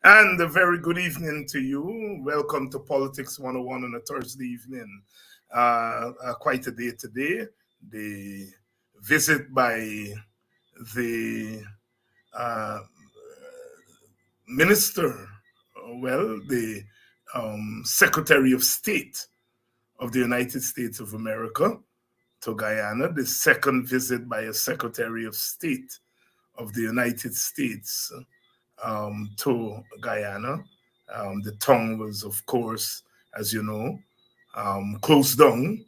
And a very good evening to you. Welcome to Politics 101 on a Thursday evening. Quite a day today. The visit by the uh, minister, the Secretary of State of the United States of America to Guyana, the second visit by a Secretary of State of the United States to Guyana. The tongue was, of course, as you know, closed down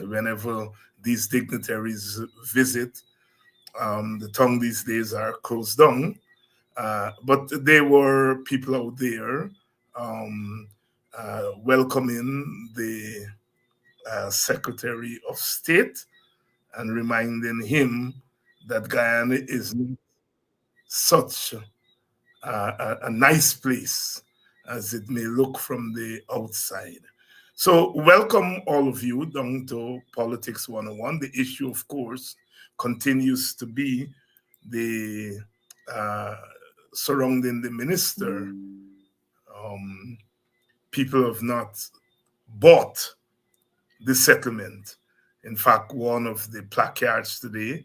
whenever these dignitaries visit. The tongue these days are closed down, but there were people out there um, welcoming the Secretary of State and reminding him that Guyana is such a nice place as it may look from the outside. So, welcome all of you down to Politics 101. The issue, of course, continues to be the uh, surrounding the minister. Um, People have not bought the settlement. In fact, one of the placards today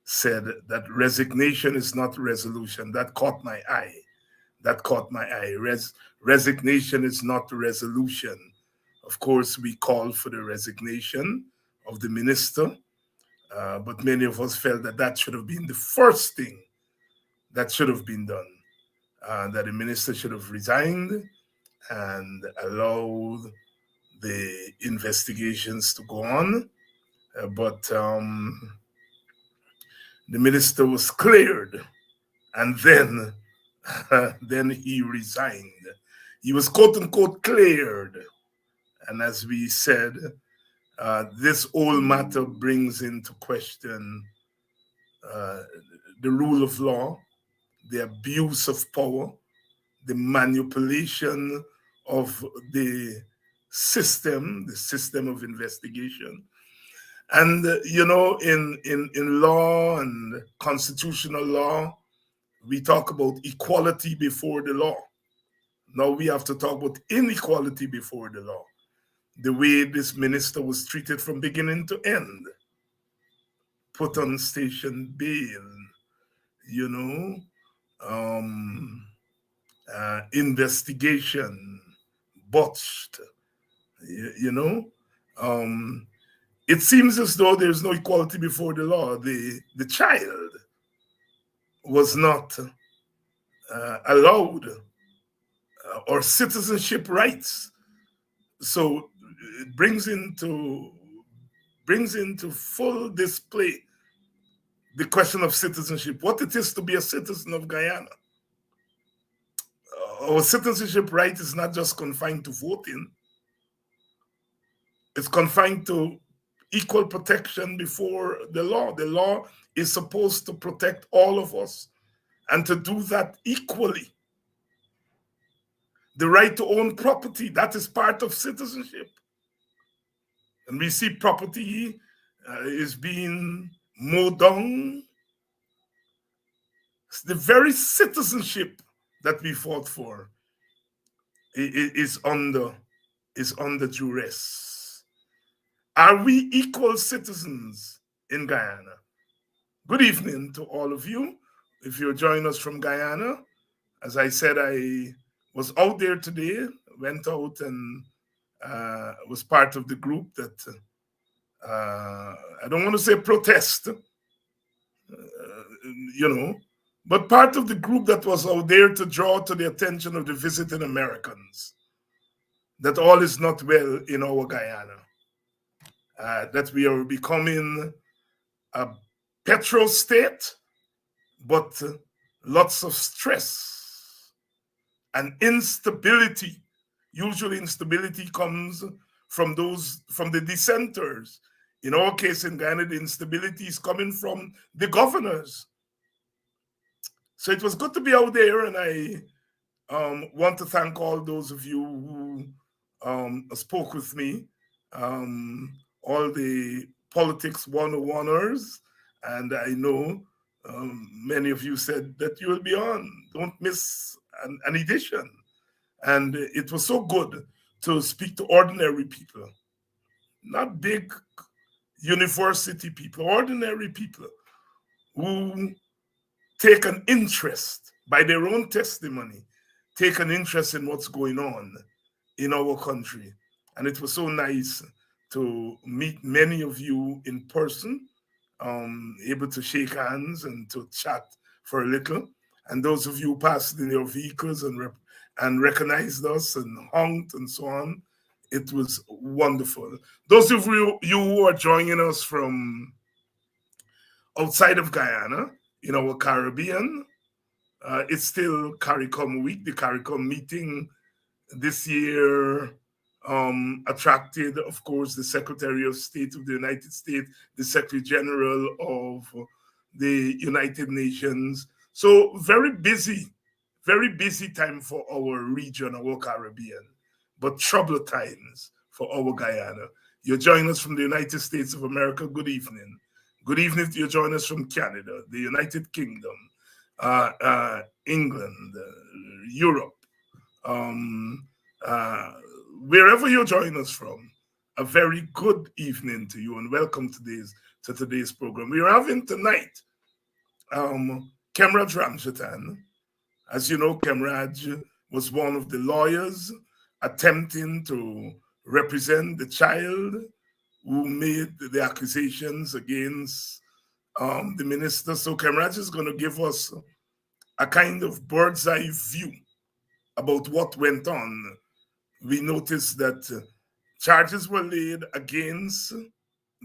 said that resignation is not resolution. That caught my eye. Resignation is not resolution. Of course, we called for the resignation of the minister, but many of us felt that that should have been the first thing that should have been done. That the minister should have resigned and allowed the investigations to go on. But the minister was cleared, and then he resigned. He was quote unquote cleared. And as we said, this whole matter brings into question uh, the rule of law, the abuse of power, the manipulation of the system of investigation. And in law and constitutional law, we talk about equality before the law. Now we have to talk about inequality before the law. The way this minister was treated from beginning to end, put on station bail, you know, um, investigation botched, you know. Um, it seems as though there's no equality before the law. The child was not allowed or citizenship rights. So it brings into full display the question of citizenship, what it is to be a citizen of Guyana. Our citizenship right is not just confined to voting, it's confined to equal protection before the law. The law is supposed to protect all of us and to do that equally. The right to own property, that is part of citizenship. And we see property is being mowed down. The very citizenship that we fought for is under duress. Are we equal citizens in Guyana? Good evening to all of you. If you're joining us from Guyana, as I said, I was out there today, went out and was part of the group that I don't want to say protest, you know, but part of the group that was out there to draw to the attention of the visiting Americans that all is not well in our Guyana, that we are becoming a petrol state, but lots of stress and instability. Usually, instability comes from the dissenters. In our case in Guyana, the instability is coming from the governors. So it was good to be out there, and I want to thank all those of you who spoke with me, all the Politics 101ers, and I know many of you said that you will be on. Don't miss an edition. And it was so good to speak to ordinary people, not big university people, ordinary people who take an interest by their own testimony, take an interest in what's going on in our country. And it was so nice to meet many of you in person, able to shake hands and to chat for a little. And those of you who passed in your vehicles and recognized us and honked and so on, it was wonderful. Those of you who are joining us from outside of Guyana, in our Caribbean, it's still CARICOM week. The CARICOM meeting this year attracted, of course, the Secretary of State of the United States, the Secretary General of the United Nations. So very busy time for our region, our Caribbean, but troubled times for our Guyana. You're joining us from the United States of America. Good evening. Good evening if you're joining us from Canada, the United Kingdom, England, Europe, um, uh, wherever you're joining us from. A very good evening to you and welcome to today's program. We're having tonight Khemraj Ramjattan. As you know, Khemraj was one of the lawyers attempting to represent the child who made the accusations against the minister. So Khemraj is going to give us a kind of bird's eye view about what went on. We noticed that charges were laid against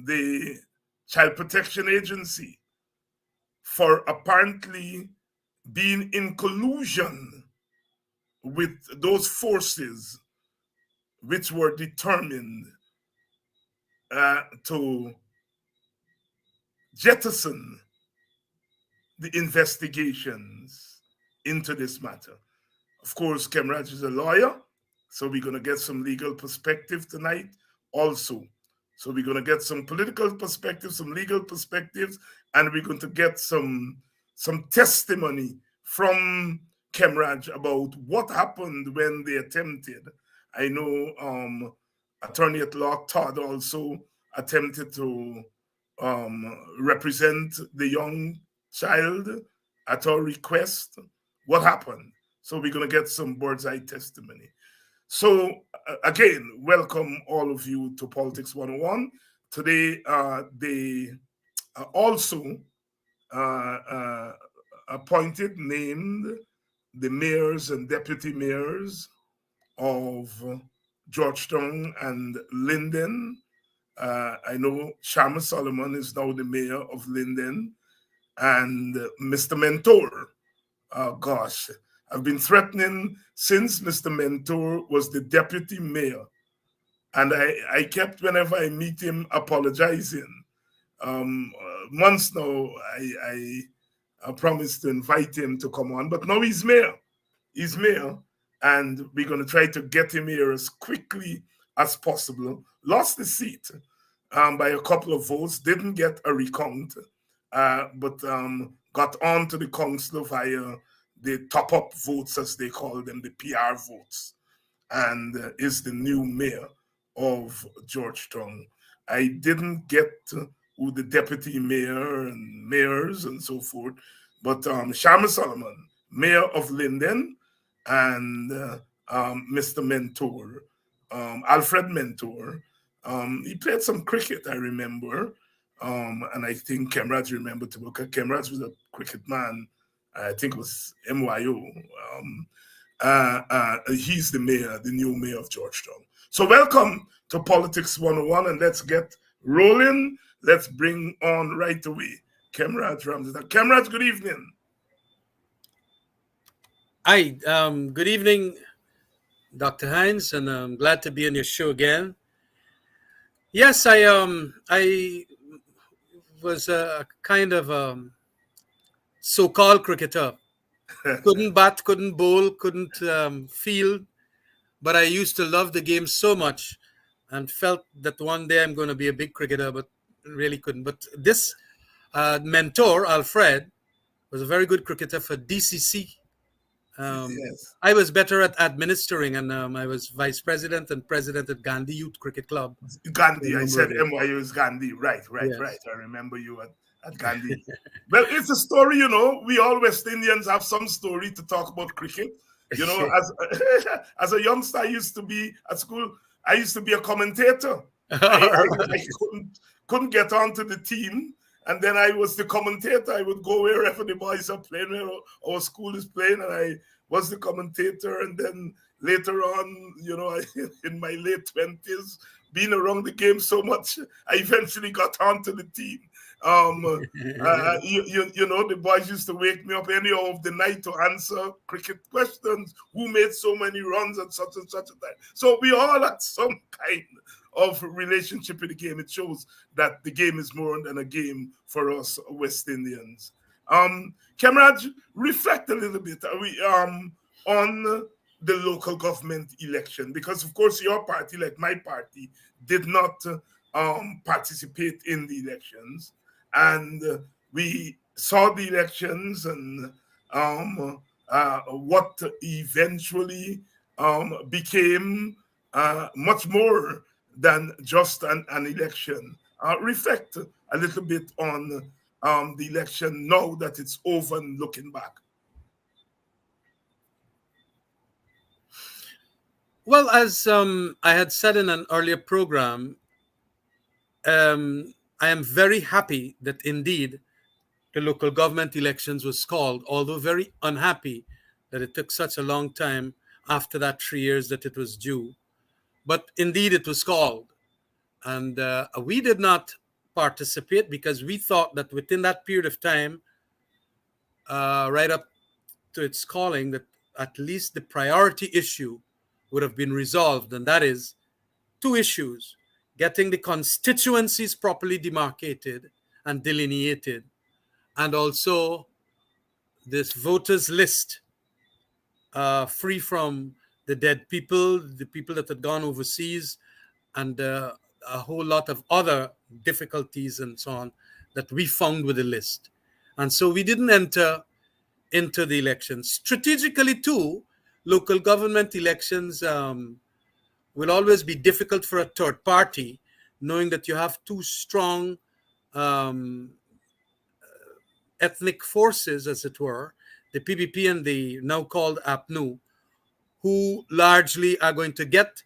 the Child Protection Agency for apparently being in collusion with those forces which were determined to jettison the investigations into this matter. Of course, Khemraj is a lawyer, so we're going to get some legal perspective tonight also. So we're going to get some political perspective, some legal perspectives, and we're going to get some testimony from Khemraj about what happened when they attempted. I know attorney at law Todd also attempted to represent the young child at our request. What happened? So we're going to get some bird's eye testimony. So again, welcome all of you to Politics 101. Today, they also named the mayors and deputy mayors of Georgetown and Linden. I know Sharma Solomon is now the mayor of Linden, and Mr. Mentor. Gosh, I've been threatening since Mr. Mentor was the deputy mayor. And I kept, whenever I meet him, apologizing. Months now, I promised to invite him to come on, but now he's mayor. He's mayor, and we're going to try to get him here as quickly as possible. Lost the seat by a couple of votes, didn't get a recount, but got on to the council via the top-up votes, as they call them, the PR votes, and is the new mayor of Georgetown. I didn't get who the deputy mayor and mayors and so forth, but Sharma Solomon, mayor of Linden, and Mr. Mentor, Alfred Mentor. He played some cricket, I remember, and I think Khemraj remembered too, because Khemraj was a cricket man. I think it was MYO. He's the mayor, the new mayor of Georgetown. So welcome to Politics 101, and let's get rolling. Let's bring on right away Khemraj Ramjattan. Khemraj, good evening. Hi, good evening, Dr. Hines, and I'm glad to be on your show again. Yes, I was a kind of so-called cricketer. Couldn't bat, couldn't bowl, couldn't field, but I used to love the game so much, and felt that one day I'm going to be a big cricketer, but really couldn't. But this mentor, Alfred, was a very good cricketer for DCC. Yes. I was better at administering, and I was vice president and president at Gandhi Youth Cricket Club for a Gandhi. I number said of years. NYU is Gandhi. Right, right, right. Yes. I remember you at Gandhi. Well, it's a story, you know. We all West Indians have some story to talk about cricket. You know, as as a youngster, I used to be at school. I used to be a commentator. I couldn't get onto the team, and then I was the commentator. I would go wherever the boys are playing, where our school is playing, and I was the commentator. And then later on, you know, in my late 20s, being around the game so much, I eventually got onto the team. You know, the boys used to wake me up any hour of the night to answer cricket questions. Who made so many runs at such and such a time? So we all had some kind of relationship with the game. It shows that the game is more than a game for us West Indians. Khemraj, reflect a little bit on the local government election, because of course your party, like my party, did not participate in the elections, and we saw the elections and what eventually became much more than just an election. Reflect a little bit on the election now that it's over and looking back. Well, as I had said in an earlier program, I am very happy that indeed the local government elections was called, although very unhappy that it took such a long time after that 3 years that it was due. But indeed it was called. And we did not participate because we thought that within that period of time, right up to its calling, that at least the priority issue would have been resolved. And that is two issues: getting the constituencies properly demarcated and delineated, and also this voters list free from the dead people, the people that had gone overseas, and a whole lot of other difficulties and so on that we found with the list. And so we didn't enter into the elections. Strategically, too, local government elections will always be difficult for a third party, knowing that you have two strong um, ethnic forces, as it were, the PPP and the now called APNU, who largely are going to get,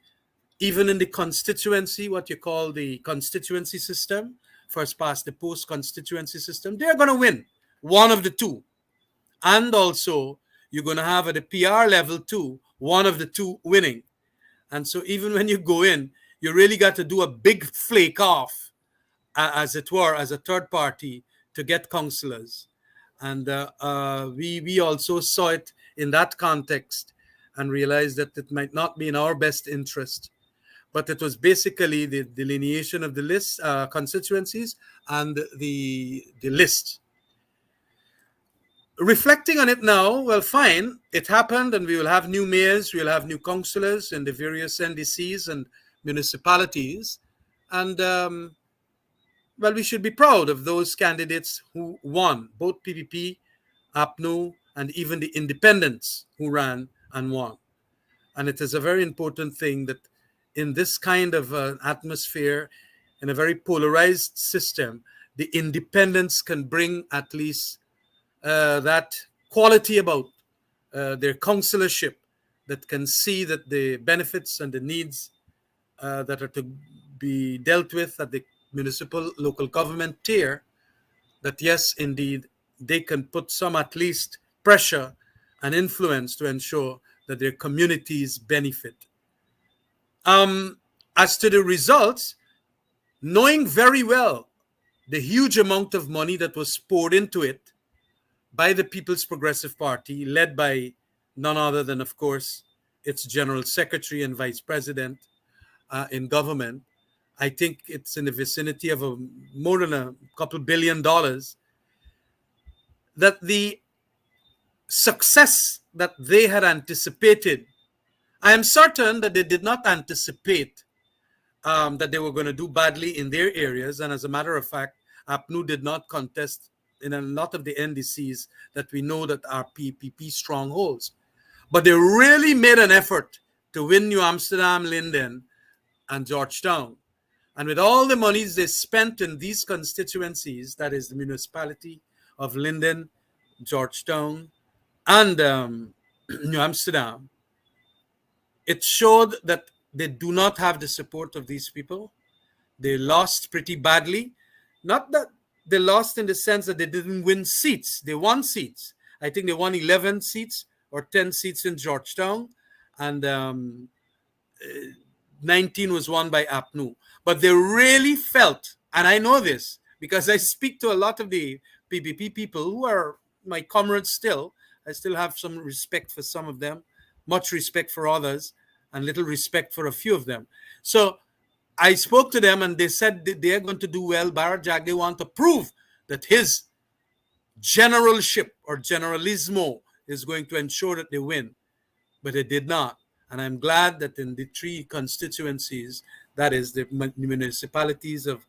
even in the constituency, what you call the constituency system, first past the post constituency system, they're going to win one of the two. And also, you're going to have at the PR level too, one of the two winning. And so, even when you go in, you really got to do a big flake off, as it were, as a third party to get councillors. And we also saw it in that context and realized that it might not be in our best interest. But it was basically the delineation of the list, constituencies, and the list. Reflecting on it now, well, fine, it happened, and we will have new mayors, we'll have new councillors in the various NDCs and municipalities. And well, we should be proud of those candidates who won, both PPP, APNU, and even the independents who ran and won. And it is a very important thing that in this kind of atmosphere, in a very polarized system, the independents can bring at least that quality about their councillorship, that can see that the benefits and the needs that are to be dealt with at the municipal local government tier, that yes, indeed, they can put some at least pressure and influence to ensure that their communities benefit. As to the results, knowing very well the huge amount of money that was poured into it by the People's Progressive Party, led by none other than, of course, its General Secretary and Vice President in government, I think it's in the vicinity of more than a couple $1 billion, that the success that they had anticipated, I am certain that they did not anticipate that they were going to do badly in their areas. And as a matter of fact, APNU did not contest in a lot of the NDCs that we know that are PPP strongholds. But they really made an effort to win New Amsterdam, Linden, and Georgetown. And with all the monies they spent in these constituencies, that is the municipality of Linden, Georgetown, and New Amsterdam, it showed that they do not have the support of these people. They lost pretty badly. Not that they lost in the sense that they didn't win seats. They won seats. I think they won 11 seats or 10 seats in Georgetown, and 19 was won by APNU. But they really felt, and I know this because I speak to a lot of the PPP people who are my comrades still. I still have some respect for some of them, much respect for others, and little respect for a few of them. So I spoke to them and they said they are going to do well. Barrett Jack, they want to prove that his generalship or generalismo is going to ensure that they win. But it did not. And I'm glad that in the three constituencies, that is the municipalities of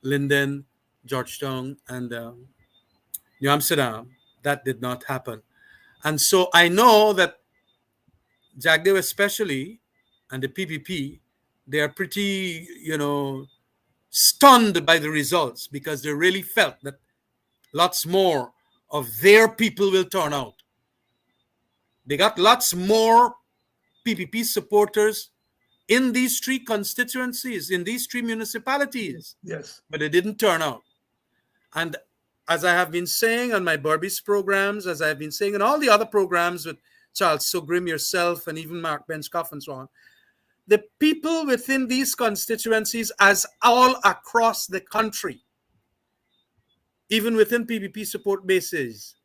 Linden, Georgetown, and New Amsterdam, that did not happen. And so I know that Jagdev especially and the PPP, they are pretty, stunned by the results because they really felt that lots more of their people will turn out. They got lots more PPP supporters in these three constituencies, in these three municipalities, Yes. but it didn't turn out. And as I have been saying on my Burbies programs, as I've been saying in all the other programs with Charles Sugrim, yourself, and even Mark Benchcoff and so on, the people within these constituencies, as all across the country, even within PPP support bases,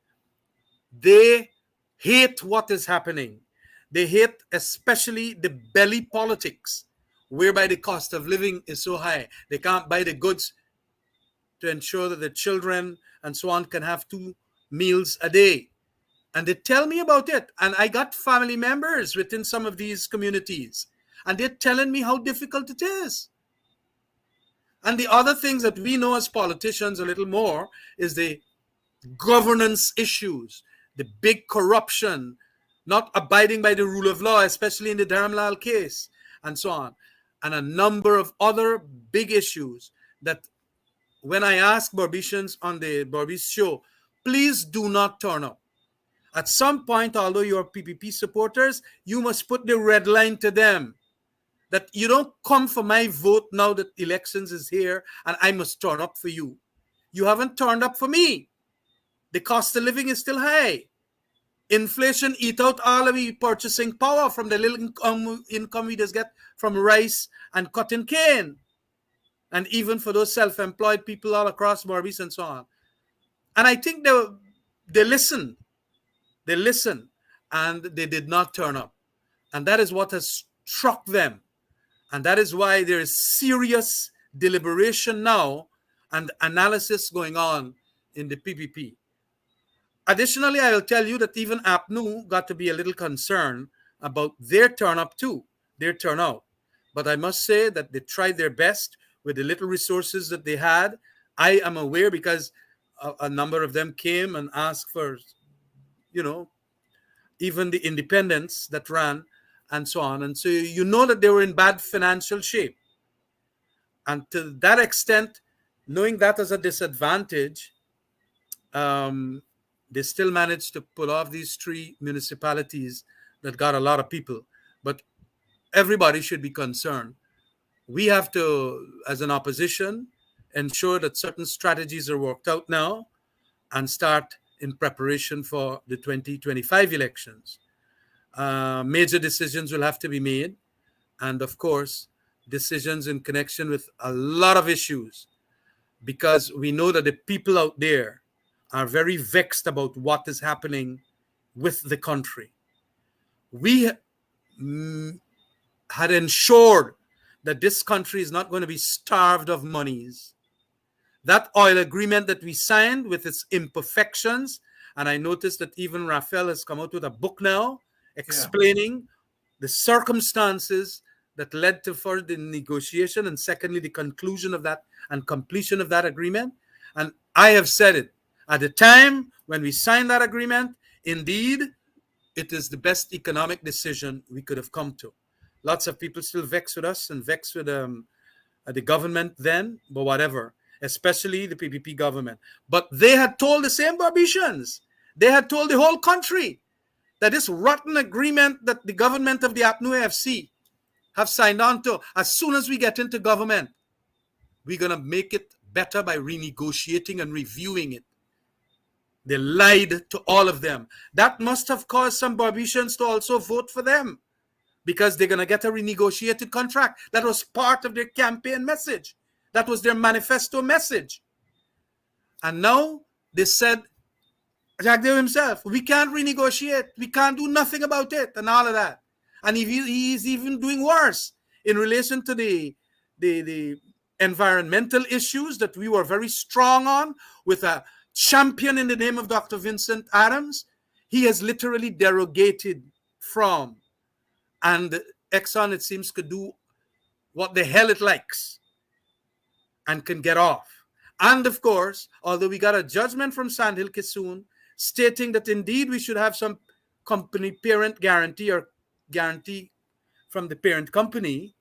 they hate what is happening. They hate especially the belly politics, whereby the cost of living is so high. They can't buy the goods to ensure that the children and so on can have 2 meals a day. And they tell me about it. And I got family members within some of these communities. And they're telling me how difficult it is. And the other things that we know as politicians a little more is the governance issues, the big corruption, not abiding by the rule of law, especially in the Dharamlal case, and so on. And a number of other big issues that when I ask Burbisians on the Burbies show, please do not turn up. At some point, although you're PPP supporters, you must put the red line to them that you don't come for my vote now that elections is here and I must turn up for you. You haven't turned up for me. The cost of living is still high. Inflation eat out all of the purchasing power from the little income we just get from rice and cotton cane. And even for those self-employed people all across Barbies and so on. And I think they listened. They listened and they did not turn up. And that is what has struck them. And that is why there is serious deliberation now and analysis going on in the PPP. Additionally, I will tell you that even APNU got to be a little concerned about their turn up too, their turnout. But I must say that they tried their best with the little resources that they had. I am aware because a number of them came and asked for, even the independents that ran and so on. And so you know that they were in bad financial shape. And to that extent, knowing that as a disadvantage, they still managed to pull off these three municipalities that got a lot of people. But everybody should be concerned. We have to, as an opposition, ensure that certain strategies are worked out now and start in preparation for the 2025 elections. Major decisions will have to be made. And of course, decisions in connection with a lot of issues, because we know that the people out there are very vexed about what is happening with the country. We had ensured that this country is not going to be starved of monies. That oil agreement that we signed with its imperfections, and I noticed that even Raphael has come out with a book now explaining the circumstances that led to first the negotiation and secondly the conclusion of that and completion of that agreement. And I have said it at the time when we signed that agreement, indeed it is the best economic decision we could have come to. Lots of people still vex with us and vex with the government then, but whatever, especially the PPP government. But they had told the same Barbicians, they had told the whole country that this rotten agreement that the government of the APNU AFC have signed on to, as soon as we get into government, we're going to make it better by renegotiating and reviewing it. They lied to all of them. That must have caused some Barbicians to also vote for them, because they're going to get a renegotiated contract. That was part of their campaign message. That was their manifesto message. And now they said, Jagdev himself, we can't renegotiate. We can't do nothing about it and all of that. And he's even doing worse in relation to the environmental issues that we were very strong on with a champion in the name of Dr. Vincent Adams. He has literally derogated from, and Exxon, it seems, could do what the hell it likes and can get off. And of course, although we got a judgment from Sandhill Kissoon stating that indeed we should have some company parent guarantee or guarantee from the parent company,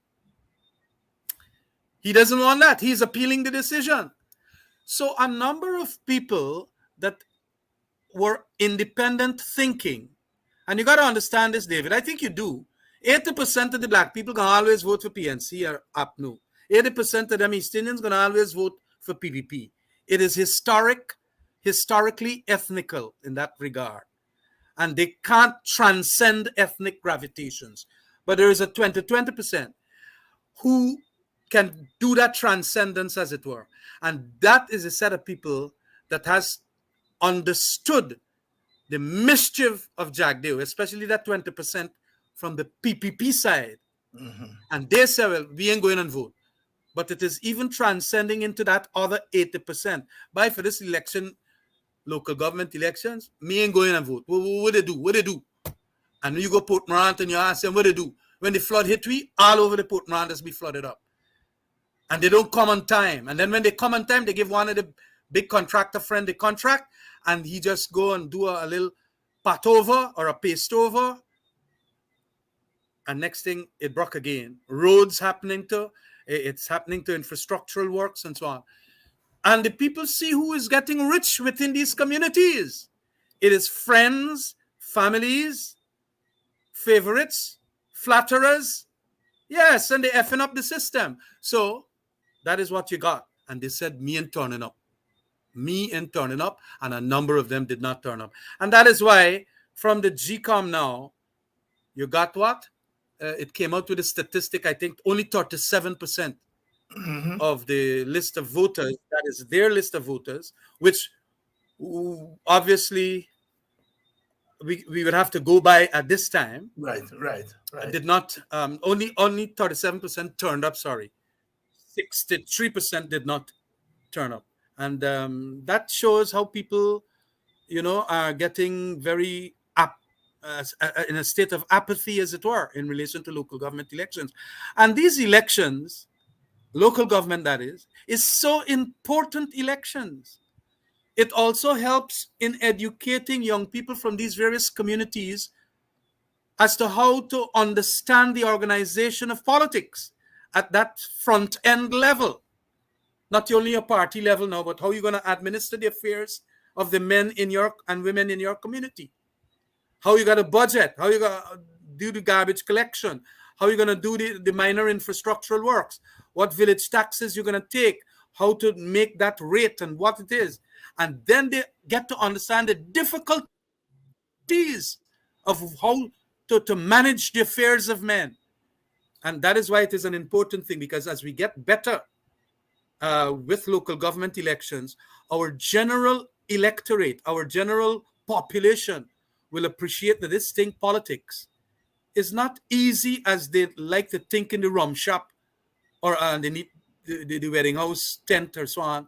he doesn't want that. He's appealing the decision. So a number of people that were independent thinking, and you got to understand this, David, I think you do. 80% of the black people can always vote for PNC or APNU. 80% of them East Indians can always vote for PPP. It is historically ethnical in that regard. And they can't transcend ethnic gravitations. But there is a 20% who can do that transcendence, as it were. And that is a set of people that has understood the mischief of Jagdeo, especially that 20% from the PPP side. Mm-hmm. And they say, well, we ain't going and vote. But it is even transcending into that other 80%. By for this election, local government elections, me ain't going and vote. What they do? What they do? And you go Port Morant and you ask them what they do. When the flood hit we, all over the Port Morant has be flooded up. And they don't come on time. And then when they come on time, they give one of the big contractor friend the contract, and he just go and do a little pat over or a paste over. And next thing, it broke again. Roads happening to, it's happening to infrastructural works and so on. And the people see who is getting rich within these communities. It is friends, families, favorites, flatterers. Yes, and they effing up the system. So that is what you got. And they said, me and turning up. Me and turning up. And a number of them did not turn up. And that is why from the GCOM now, you got what? It came out with a statistic, I think only 37% of the list of voters, that is their list of voters, which obviously we would have to go by at this time. Right. Did not, only 37% turned up, sorry. 63% did not turn up. And that shows how people, are getting very in a state of apathy, as it were, in relation to local government elections. And these elections, local government that is so important elections. It also helps in educating young people from these various communities as to how to understand the organization of politics at that front end level. Not only a party level now, but how you're going to administer the affairs of the men in your and women in your community. How you got to budget, how you got to do the garbage collection, how you're going to do the minor infrastructural works, what village taxes you're going to take, how to make that rate and what it is. And then they get to understand the difficulties of how to manage the affairs of men. And that is why it is an important thing, because as we get better with local government elections, our general electorate, our general population will appreciate that this thing, politics, is not easy as they like to think in the rum shop or they need the wedding house tent or so on.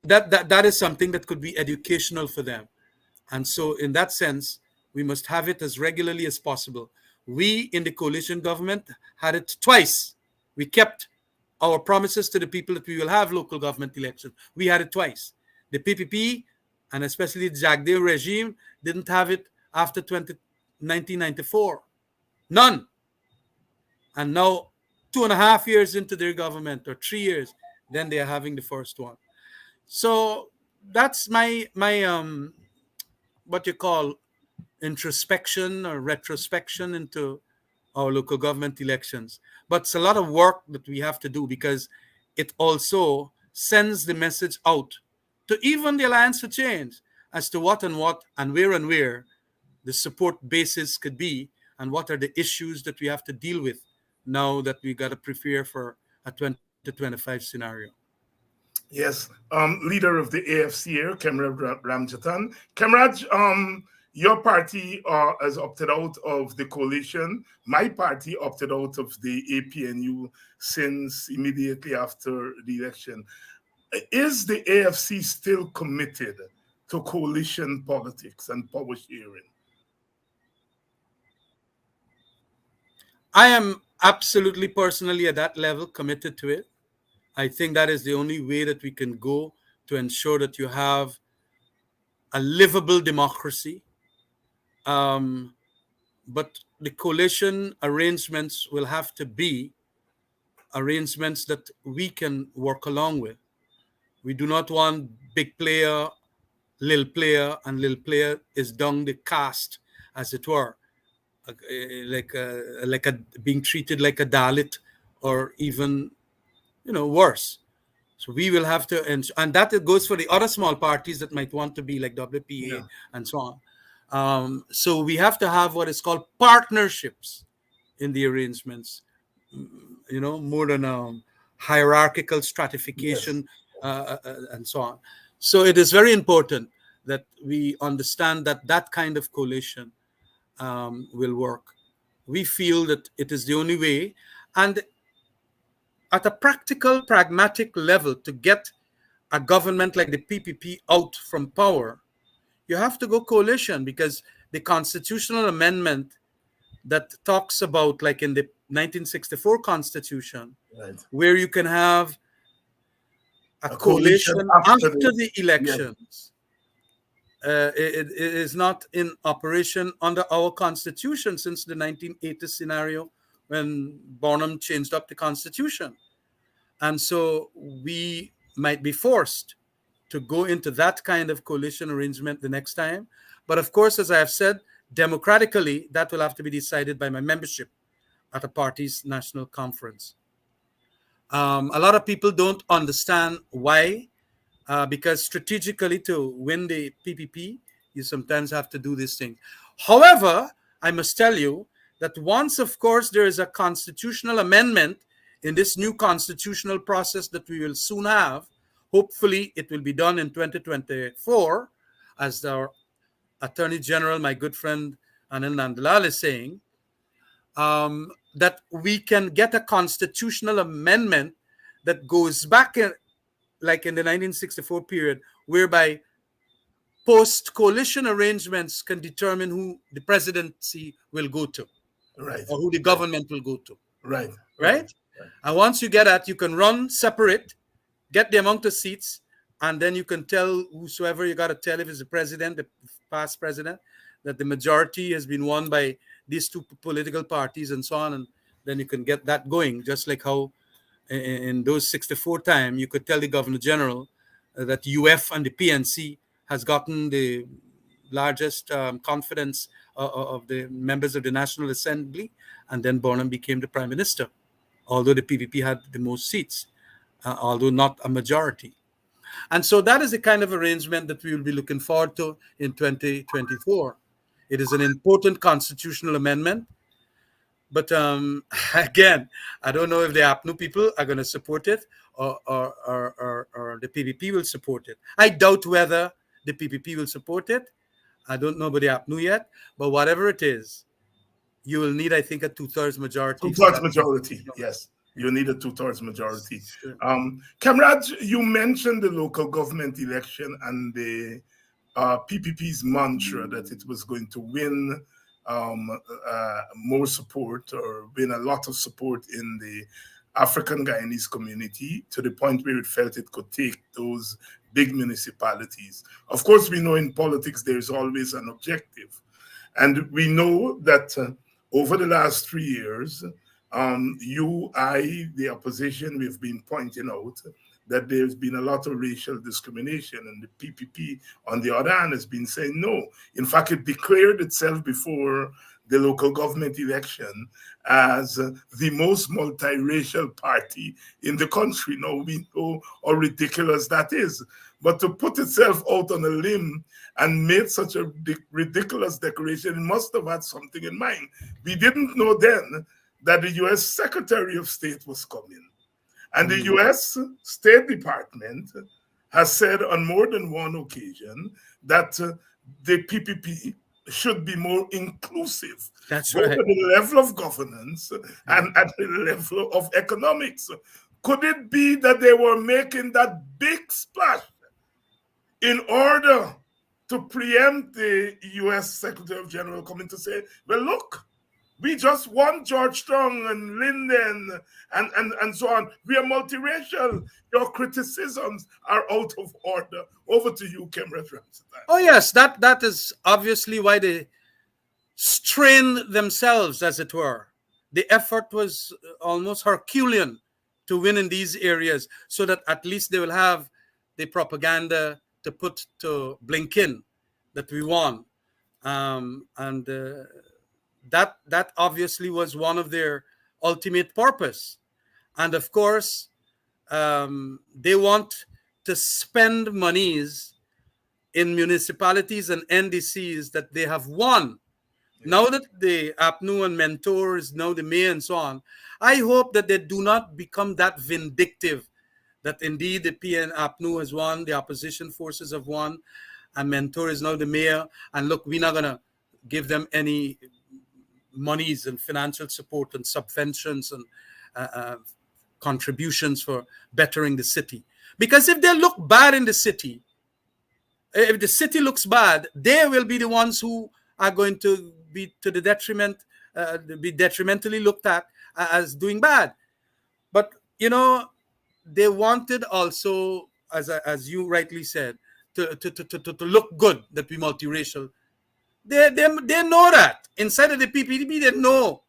That is something that could be educational for them. And so in that sense, we must have it as regularly as possible. We in the coalition government had it twice. We kept our promises to the people that we will have local government elections. We had it twice. The PPP, and especially the Jagdeo regime, didn't have it after 1994. None. And now, 2.5 years into their government, or 3 years, then they are having the first one. So that's my what you call introspection or retrospection into our local government elections. But it's a lot of work that we have to do, because it also sends the message out to even the Alliance for Change as to what and where the support basis could be, and what are the issues that we have to deal with now that we got to prepare for a 2025 scenario. Yes, leader of the AFC here, Khemraj Ramjattan. Khemraj, your party has opted out of the coalition. My party opted out of the APNU since immediately after the election. Is the AFC still committed to coalition politics and power sharing? I am absolutely personally at that level committed to it. I think that is the only way that we can go to ensure that you have a livable democracy. Um, but the coalition arrangements will have to be arrangements that we can work along with. We do not want big player, little player is down the caste, as it were, like a being treated like a Dalit, or even worse. So we will have to, and that it goes for the other small parties that might want to be like WPA Yeah. and so on. So we have to have what is called partnerships in the arrangements, more than hierarchical Yes. stratification, and so on. So it is very important that we understand that that kind of coalition will work. We feel that it is the only way, and at a practical, pragmatic level, to get a government like the PPP out from power, you have to go coalition, because the constitutional amendment that talks about, like in the 1964 constitution, Right. where you can have a A coalition coalition after after the, the yes, elections, it is not in operation under our constitution since the 1980 scenario, when Bonham changed up the constitution. And so we might be forced to go into that kind of coalition arrangement the next time. But of course, as I have said, democratically, that will have to be decided by my membership at a party's national conference. A lot of people don't understand why, because strategically, to win the PPP, you sometimes have to do this thing. However, I must tell you that once, of course, there is a constitutional amendment in this new constitutional process that we will soon have, hopefully it will be done in 2024, as our Attorney General, my good friend Anil Nandlal, is saying, that we can get a constitutional amendment that goes back like in the 1964 period, whereby post coalition arrangements can determine who the presidency will go to, right, or who the right, government will go to, right, right, right? right, And once you get that, you can run separate, get the amount of seats, and then you can tell whosoever you got to tell, if it's the president, the past president, that the majority has been won by these two political parties and so on. And then you can get that going, just like how in those 64 time, you could tell the governor general that UF and the PNC has gotten the largest confidence of the members of the National Assembly, and then Bonham became the prime minister, although the PPP had the most seats, although not a majority. And so that is the kind of arrangement that we will be looking forward to in 2024. It is an important constitutional amendment. But again, I don't know if the APNU people are going to support it, or the PPP will support it. I doubt whether the PPP will support it. I don't know about the APNU yet. But whatever it is, you will need, I think, a two-thirds majority for two-thirds that. majority. Yes, you need a two-thirds majority. Sure. Khemraj, you mentioned the local government election and the PPP's mantra that it was going to win more support, or win a lot of support in the African Guyanese community, to the point where it felt it could take those big municipalities. Of course, we know in politics there's always an objective. And we know that over the last 3 years, the opposition, we've been pointing out that there's been a lot of racial discrimination, and the PPP, on the other hand, has been saying no. In fact, it declared itself before the local government election as the most multiracial party in the country. Now we know how ridiculous that is. But to put itself out on a limb and made such a ridiculous declaration, it must have had something in mind. We didn't know then that the US Secretary of State was coming. And the US State Department has said on more than one occasion that the PPP should be more inclusive, That's both right. at the level of governance and at the level of economics. Could it be that they were making that big splash in order to preempt the US Secretary of General coming to say, well, look, we just won Georgetown and Linden and so on. We are multiracial. Your criticisms are out of order. Over to you, Khemraj Ramjattan. Oh yes, that is obviously why they strained themselves, as it were. The effort was almost Herculean to win in these areas, so that at least they will have the propaganda to put to Blinken that we won, and that obviously was one of their ultimate purpose. And of course, they want to spend monies in municipalities and NDCs that they have won. Now that the APNU and mentors, now the mayor and so on, I hope that they do not become that vindictive, that indeed the PN APNU has won, the opposition forces have won, and mentor is now the mayor, and look, we're not going to give them any monies and financial support and subventions and contributions for bettering the city. Because if they look bad in the city, if the city looks bad, they will be the ones who are going to be to the detriment, be detrimentally looked at as doing bad. But you know, they wanted also, as you rightly said, to look good, that we multiracial. They know that inside of the PPP, they know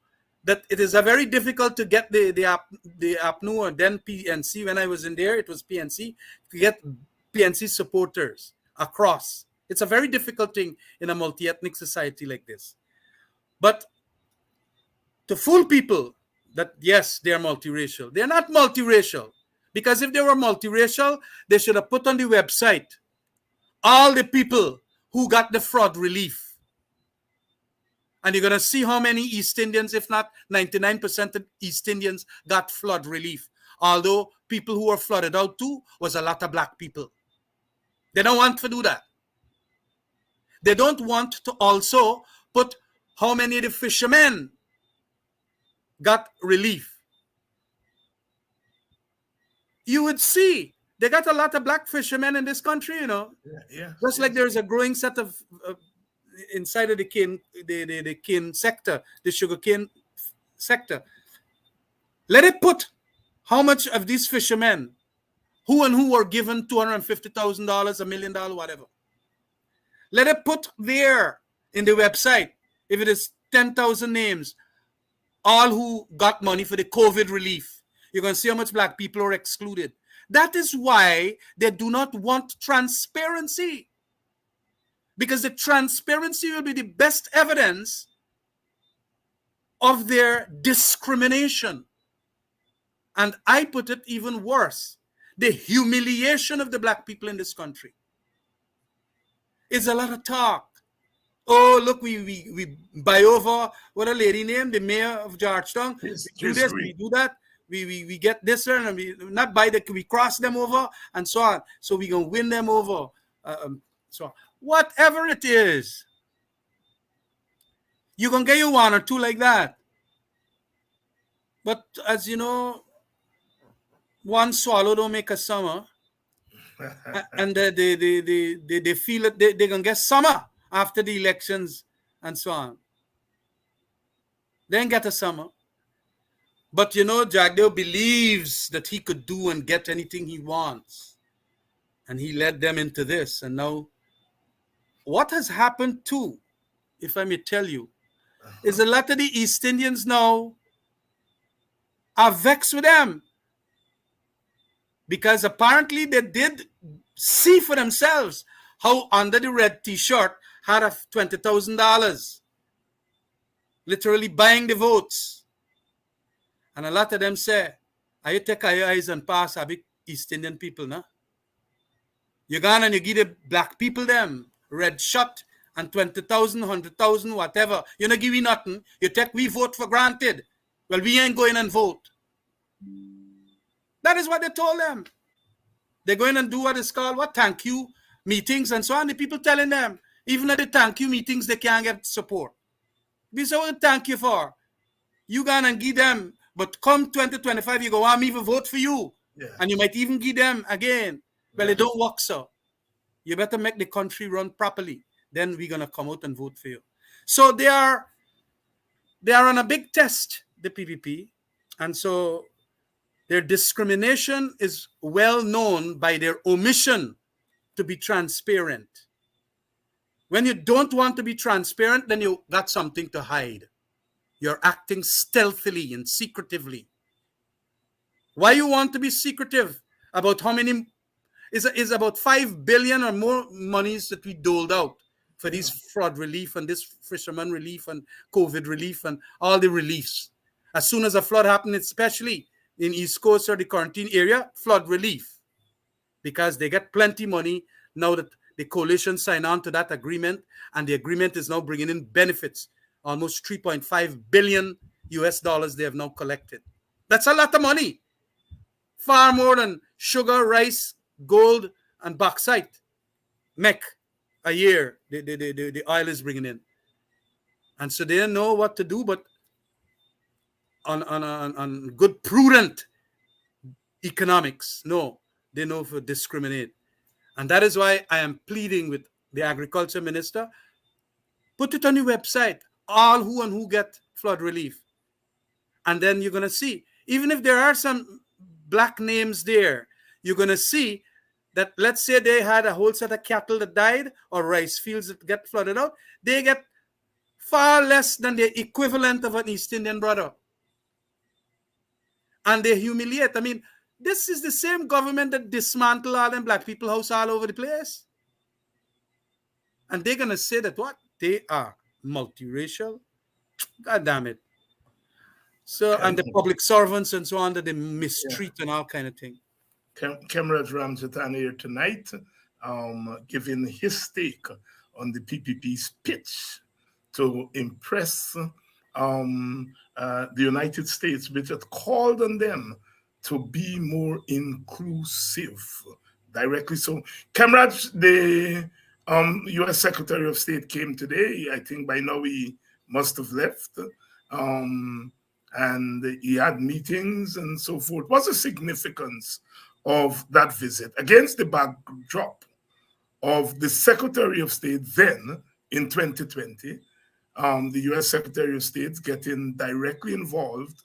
that it is a very difficult to get the APNU and then PNC. When I was in there, it was PNC, to get PNC supporters across. It's a very difficult thing in a multi-ethnic society like this. But to fool people that yes, they are multiracial, they're not multiracial. Because if they were multiracial, they should have put on the website all the people who got the fraud relief. And you're going to see how many East Indians, if not 99% of East Indians, got flood relief. Although people who were flooded out too was a lot of black people. They don't want to do that. They don't want to also put how many of the fishermen got relief. You would see they got a lot of black fishermen in this country, you know. Just like there's a growing set of inside of the cane sector, the sugar cane sector. Let it put how much of these fishermen, who were given $250,000, $1 million, whatever. Let it put there in the website, if it is 10,000 names, all who got money for the COVID relief. You're going to see how much black people are excluded. That is why they do not want transparency. Because the transparency will be the best evidence of their discrimination. And I put it even worse. The humiliation of the black people in this country. It's a lot of talk. Oh, look, we buy over what a lady named the mayor of Georgetown. We do this, we do that. We get this and we not buy the, we cross them over and so on. So we gonna win them over. So whatever it is, you gonna get you one or two like that. But as you know, one swallow don't make a summer, and they feel that they're gonna get summer after the elections and so on. They ain't get a summer. But you know, Jagdeo believes that he could do and get anything he wants. and he led them into this. And now, what has happened too, if I may tell you, is a lot of the East Indians now are vexed with them because apparently they did see for themselves how under the red t-shirt had a $20,000, literally buying the votes. And a lot of them say, I take your eyes and pass a big East Indian people, no? You gone and you give the black people them red shot and 20,000, 100,000, whatever. You don't give me nothing. You take we vote for granted. Well, we ain't going and vote. That is what they told them. They're going and do what is called what thank you meetings and so on. The people telling them, even at the thank you meetings, they can't get support. This is what thank you for. You gone and give them, but come 2025, you go, want me to vote for you. Yeah. And you might even give them again. Well, it don't work, so. You better make the country run properly. Then we're gonna come out and vote for you. So they are on a big test, the PPP, and so their discrimination is well known by their omission to be transparent. When you don't want to be transparent, then you got something to hide. You're acting stealthily and secretively. Why you want to be secretive about how many is about 5 billion or more monies that we doled out for these fraud relief and this fisherman relief and COVID relief and all the reliefs. As soon as a flood happened, especially in East Coast or the quarantine area, flood relief, because they get plenty money now that the coalition signed on to that agreement, and the agreement is now bringing in benefits, almost 3.5 billion US dollars they have now collected. That's a lot of money, far more than sugar, rice, gold, and bauxite make a year the oil is bringing in. And so they don't know what to do, but on good, prudent economics, no, they know to discriminate. And that is why I am pleading with the agriculture minister, put it on your website, all who get flood relief. And then you're going to see, even if there are some black names there, you're going to see that, let's say they had a whole set of cattle that died or rice fields that get flooded out, they get far less than the equivalent of an East Indian brother. And they humiliate. I mean, this is the same government that dismantled all them black people house all over the place. And they're going to say that what? They are multiracial? God damn it. So, and the public servants and so on that they mistreat and all kind of thing. Khemraj Ramjattan here tonight, giving his take on the PPP's pitch to impress the United States, which had called on them to be more inclusive. Directly so. Khemraj, the U.S. Secretary of State came today. I think by now he must have left. And he had meetings and so forth. What's the significance of that visit against the backdrop of the Secretary of State then in 2020, the U.S. Secretary of State getting directly involved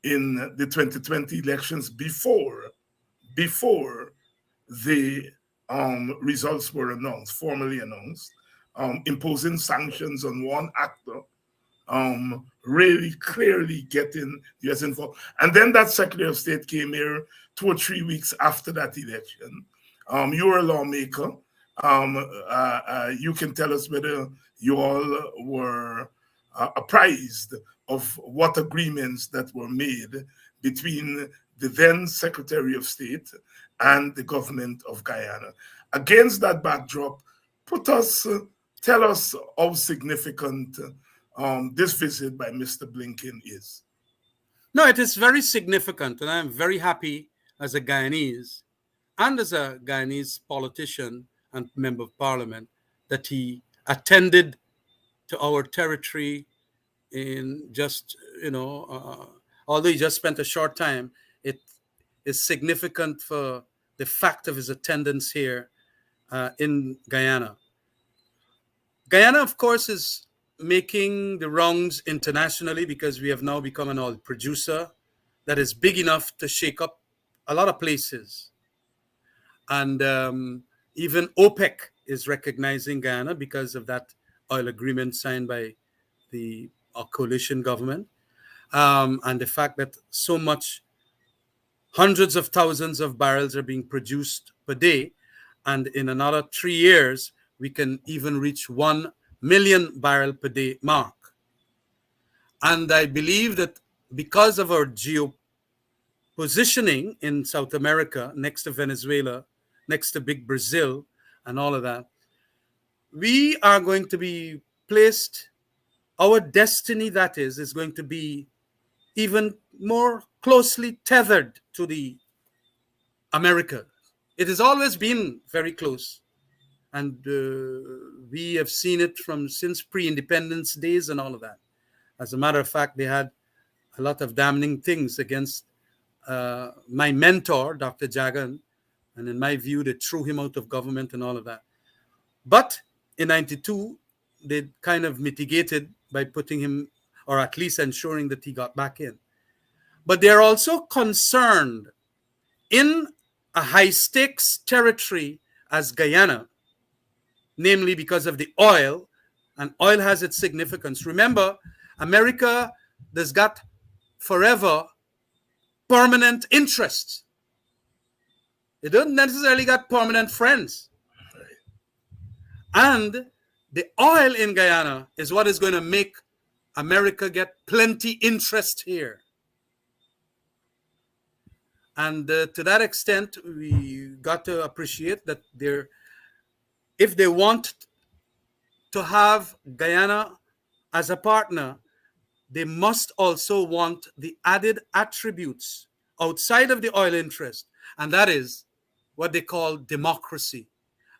in the 2020 elections before the results were announced, formally announced, imposing sanctions on one actor, really clearly getting the US involved. And then that Secretary of State came here 2 or 3 weeks after that election. You're a lawmaker. You can tell us whether you all were apprised of what agreements that were made between the then Secretary of State and the government of Guyana. Against that backdrop, tell us how significant this visit by Mr. Blinken is. No, it is very significant, and I'm very happy as a Guyanese and as a Guyanese politician and member of parliament that he attended to our territory in just, although he just spent a short time, it is significant for the fact of his attendance here in Guyana. Guyana, of course, is making the rounds internationally because we have now become an oil producer that is big enough to shake up a lot of places. And even OPEC is recognizing Guyana because of that oil agreement signed by the coalition government, and the fact that so much, hundreds of thousands of barrels are being produced per day. And in another 3 years, we can even reach 1 million barrel per day mark. And I believe that because of our positioning in South America, next to Venezuela, next to big Brazil, and all of that, we are going to be placed, our destiny, that is going to be even more closely tethered to the America. It has always been very close. And we have seen it from since pre-independence days and all of that. As a matter of fact, they had a lot of damning things against my mentor, Dr. Jagan, and in my view, they threw him out of government and all of that. But in 92, they kind of mitigated by putting him, or at least ensuring that he got back in. But they're also concerned in a high-stakes territory as Guyana, namely because of the oil, and oil has its significance. Remember, America has got forever permanent interests. It doesn't necessarily got permanent friends. And the oil in Guyana is what is going to make America get plenty interest here. And to that extent, we got to appreciate that if they want to have Guyana as a partner, they must also want the added attributes outside of the oil interest. And that is what they call democracy.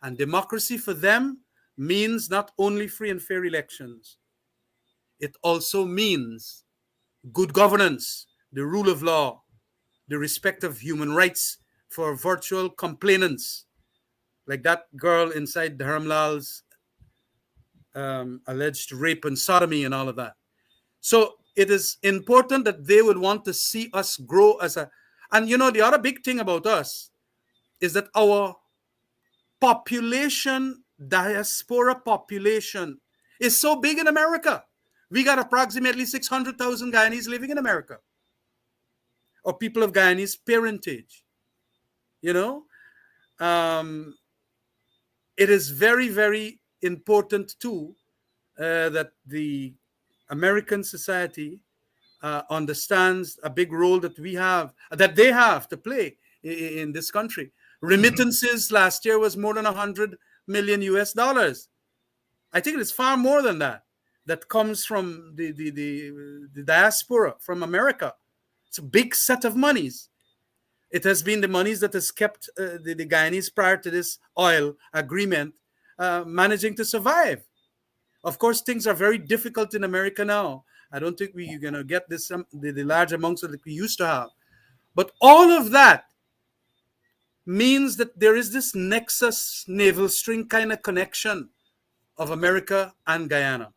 And democracy for them means not only free and fair elections, it also means good governance, the rule of law, the respect of human rights for virtual complainants, like that girl inside Dharamlal's alleged rape and sodomy and all of that. So it is important that they would want to see us grow as a... And you know, the other big thing about us is that our population, diaspora population, is so big in America. We got approximately 600,000 Guyanese living in America, or people of Guyanese parentage. You know, it is very, very important too that the American society understands a big role that they have to play in this country. Remittances last year was more than 100 million US dollars. I think it's far more than that comes from the diaspora from America. It's a big set of monies. It has been the monies that has kept the Guyanese prior to this oil agreement managing to survive. Of course, things are very difficult in America now. I don't think we're going to get this the large amounts that we used to have. But all of that means that there is this nexus, navel string kind of connection of America and Guyana.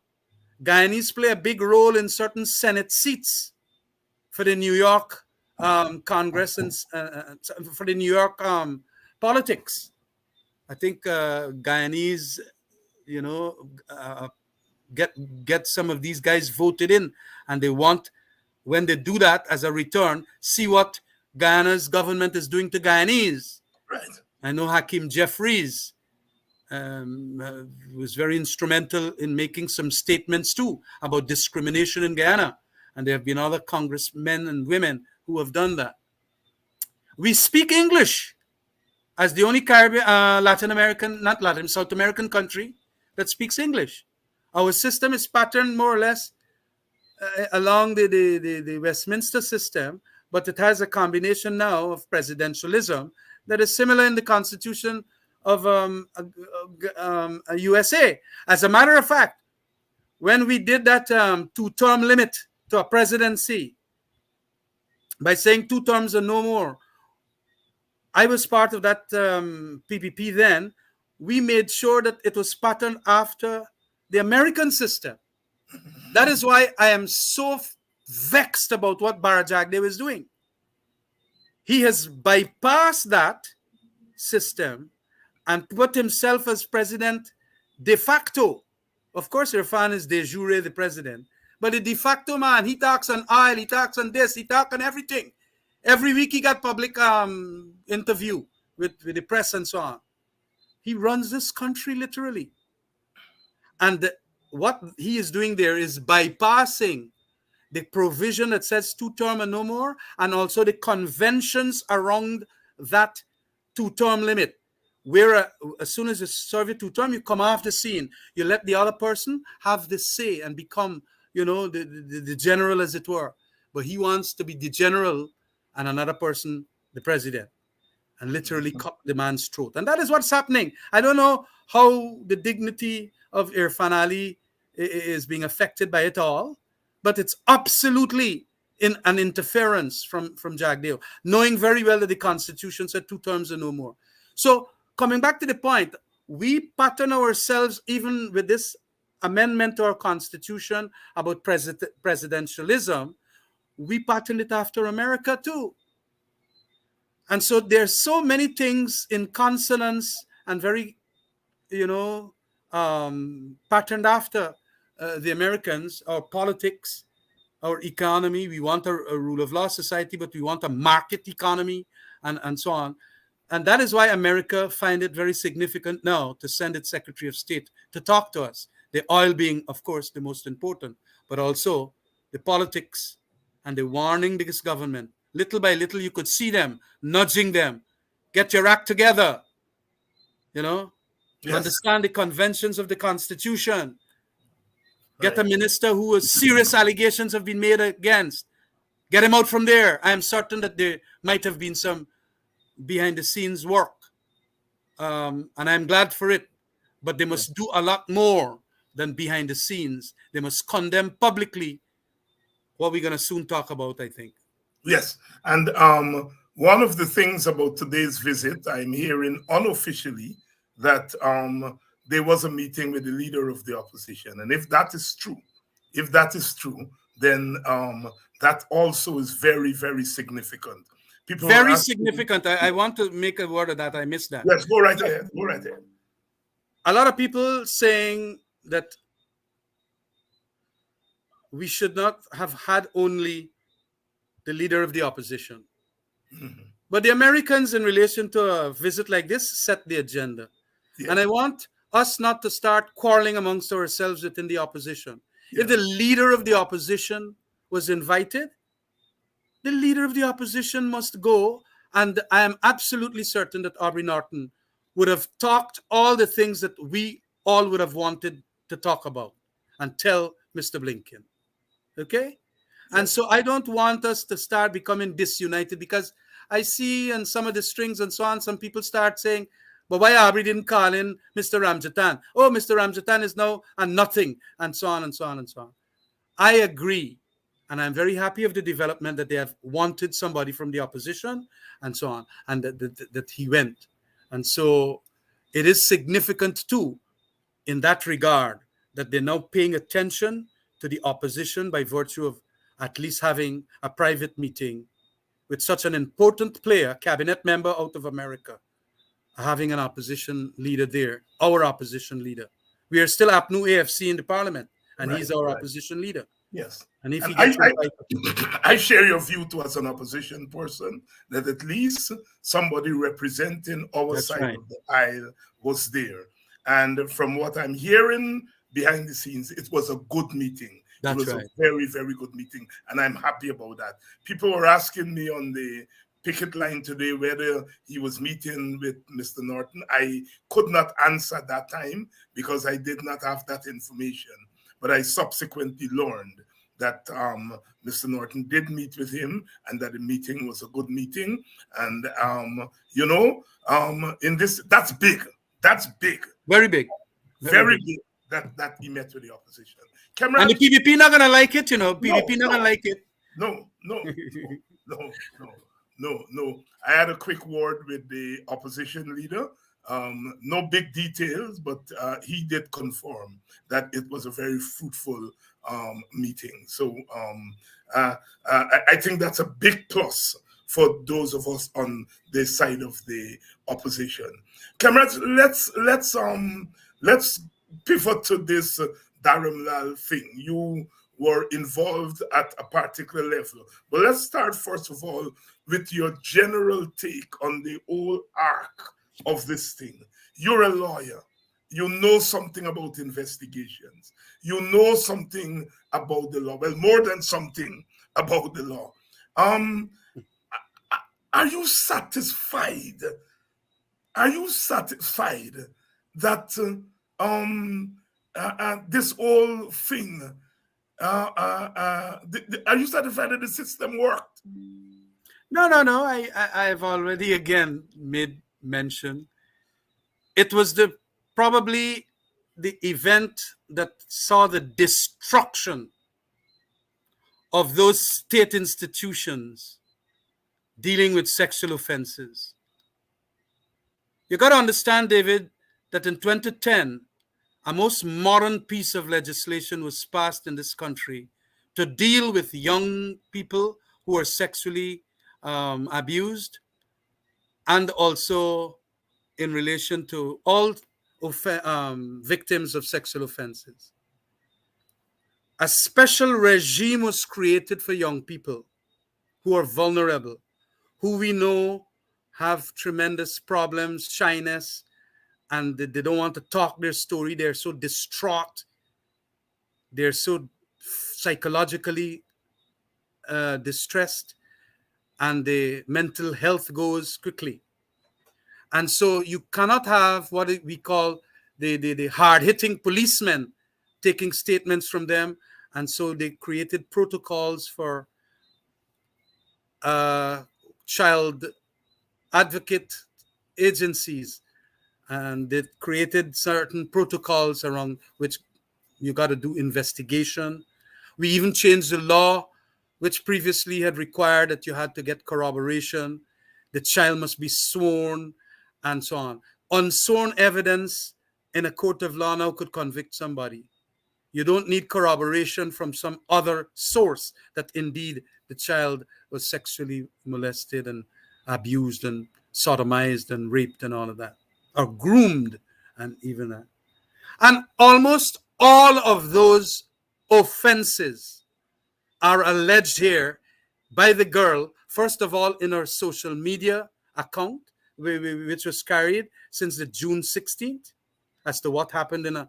Guyanese play a big role in certain Senate seats for the New York Congress and for the New York politics. I think Guyanese, you know, get some of these guys voted in, and they want, when they do that as a return, see what Guyana's government is doing to Guyanese. Right. I know Hakeem Jeffries was very instrumental in making some statements too about discrimination in Guyana, and there have been other congressmen and women who have done that. We speak English as the only South American country that speaks English. Our system is patterned more or less along the Westminster system, but it has a combination now of presidentialism that is similar in the Constitution of USA. As a matter of fact, when we did that 2-term limit to a presidency by saying 2 terms and no more, I was part of that PPP then. We made sure that it was patterned after the American system. That is why I am so vexed about what Barajagde was doing. He has bypassed that system and put himself as president de facto. Of course, Irfan is de jure the president, but the de facto man, he talks on oil, he talks on this, he talks on everything. Every week he got public interview with the press and so on. He runs this country literally. And what he is doing there is bypassing the provision that says 2 term and no more, and also the conventions around that 2 term limit, where as soon as you serve your 2 term, you come off the scene. You let the other person have the say and become, the general, as it were. But he wants to be the general and another person the president, and literally cut the man's throat. And that is what's happening. I don't know how the dignity of Irfan Ali is being affected by it all, but it's absolutely an interference from Jagdeo, knowing very well that the Constitution said 2 terms and no more. So coming back to the point, we pattern ourselves, even with this amendment to our Constitution about presidentialism, we pattern it after America too. And so there's so many things in consonance and very, patterned after the Americans, our politics, our economy. We want a rule of law society, but we want a market economy and so on. And that is why America find it very significant now to send its Secretary of State to talk to us. The oil being, of course, the most important, but also the politics and the warning this government. Little by little, you could see them nudging them. Get your act together. Yes. Understand the conventions of the Constitution. Get Right. a minister who has serious allegations have been made against. Get him out from there. I am certain that there might have been some behind the scenes work. And I'm glad for it. But they must do a lot more than behind the scenes. They must condemn publicly what we're going to soon talk about, I think. Yes. And one of the things about today's visit, I'm hearing unofficially that there was a meeting with the leader of the opposition. And if that is true, then that also is very, very significant. People Very significant. I want to make a word of that. I missed that. Yes, go right ahead. Go right ahead. A lot of people saying that we should not have had only the leader of the opposition. Mm-hmm. But the Americans, in relation to a visit like this, set the agenda. Yeah. And I want us not to start quarreling amongst ourselves within the opposition. Yeah. If the leader of the opposition was invited, the leader of the opposition must go. And I am absolutely certain that Aubrey Norton would have talked all the things that we all would have wanted to talk about and tell Mr. Blinken. Okay? And so I don't want us to start becoming disunited, because I see in some of the strings and so on, some people start saying, but why Aubrey didn't call in Mr. Ramjattan? Oh, Mr. Ramjattan is now and nothing, and so on and so on and so on. I agree. And I'm very happy of the development that they have wanted somebody from the opposition and so on, and that he went. And so it is significant too, in that regard, that they're now paying attention to the opposition by virtue of at least having a private meeting with such an important player, cabinet member out of America, having an opposition leader there, our opposition leader. We are still APNU AFC in the parliament, and he's our opposition leader. Yes. And if and he gets I share your view too, as an opposition person, that at least somebody representing our side of the aisle was there. And from what I'm hearing behind the scenes, it was a good meeting. It was a very, very good meeting, and I'm happy about that. People were asking me on the picket line today whether he was meeting with Mr. Norton. I could not answer at that time because I did not have that information. But I subsequently learned that Mr. Norton did meet with him, and that the meeting was a good meeting. And in this, that's big. That's big. Very big. Very big. That he met with the opposition. Khemraj, and the PVP not gonna like it, PVP not gonna like it. No. I had a quick word with the opposition leader. No big details, but he did confirm that it was a very fruitful meeting. So I think that's a big plus for those of us on the side of the opposition. Khemraj, let's pivot to this Dharamlal thing. You were involved at a particular level, but let's start first of all with your general take on the whole arc of this thing. You're a lawyer. You know something about investigations. You know something about the law. Well, more than something about the law. Um, are you satisfied? Are you satisfied that this whole thing? Are you satisfied that the system worked? No, no, no. I've already again made mention. It was the probably the event that saw the destruction of those state institutions dealing with sexual offenses. You got to understand, David, that in 2010, a most modern piece of legislation was passed in this country to deal with young people who are sexually abused, and also in relation to all victims of sexual offenses. A special regime was created for young people who are vulnerable, who we know have tremendous problems, shyness, and they don't want to talk their story. They're so distraught. They're so psychologically distressed, and the mental health goes quickly. And so you cannot have what we call the hard-hitting policemen taking statements from them. And so they created protocols for child advocate agencies, and they created certain protocols around which you got to do investigation. We even changed the law, which previously had required that you had to get corroboration. The child must be sworn, and so on. Unsworn evidence in a court of law now could convict somebody. You don't need corroboration from some other source that indeed the child was sexually molested and abused and sodomized and raped and all of that, or groomed, and even that. And almost all of those offenses are alleged here by the girl, first of all, in her social media account, which was carried since the June 16th, as to what happened in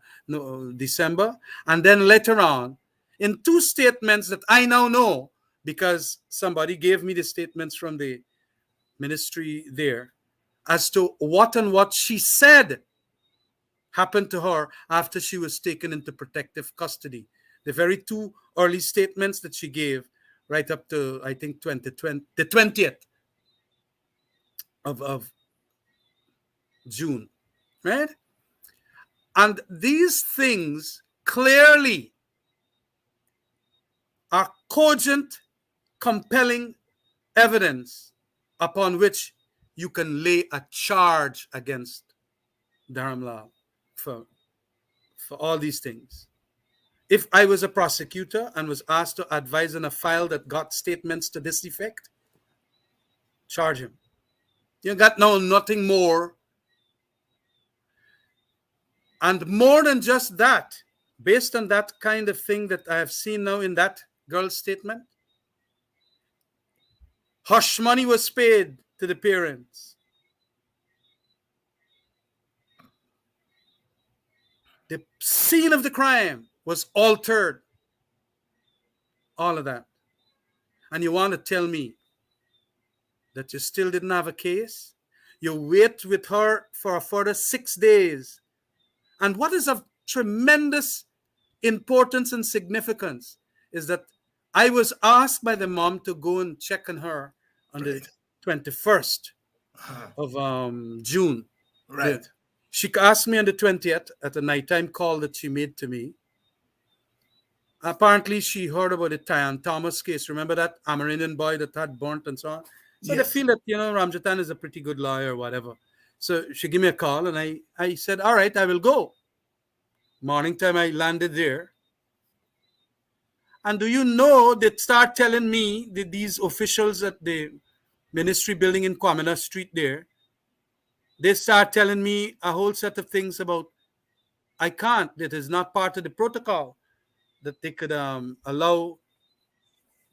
December. And then later on, in two statements that I now know, because somebody gave me the statements from the ministry there, as to what and what she said happened to her after she was taken into protective custody. The very two early statements that she gave, right up to, I think, 2020, the 20th of June, right? And these things clearly are cogent, compelling evidence upon which you can lay a charge against Dharamlal for all these things. If I was a prosecutor and was asked to advise on a file that got statements to this effect, charge him. You got now nothing more. And more than just that, based on that kind of thing that I have seen now in that girl's statement, hush money was paid to the parents. The scene of the crime was altered. All of that. And you want to tell me that you still didn't have a case? You wait with her for a further 6 days. And what is of tremendous importance and significance is that I was asked by the mom to go and check on her on the 21st of June. Right. She asked me on the 20th at a nighttime call that she made to me. Apparently, she heard about the Tyan Thomas case. Remember that Amerindian boy that had burnt and so on? So Yes. they feel that, Ramjattan is a pretty good lawyer or whatever. So she gave me a call, and I said, all right, I will go. Morning time, I landed there. And do you know, they start telling me, these officials at the ministry building in Commoner Street there, they start telling me a whole set of things about I can't. It is not part of the protocol that they could allow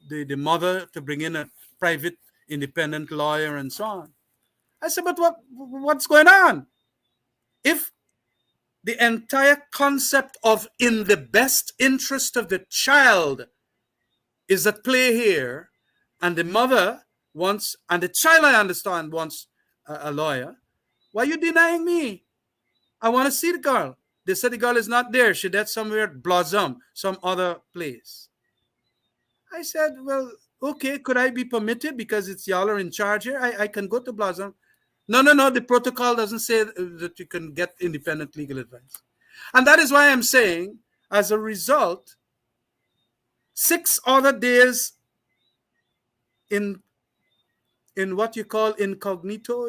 the mother to bring in a private independent lawyer and so on. I said, but what's going on? If the entire concept of in the best interest of the child is at play here, and the mother wants, and the child, I understand, wants a lawyer, why are you denying me? I want to see the girl. They said the girl is not there. She dead somewhere at Blossom, some other place. I said, well, okay, could I be permitted because it's y'all are in charge here? I can go to Blossom. No, no, no. The protocol doesn't say that you can get independent legal advice. And that is why I'm saying, as a result, 6 other days in what you call incognito,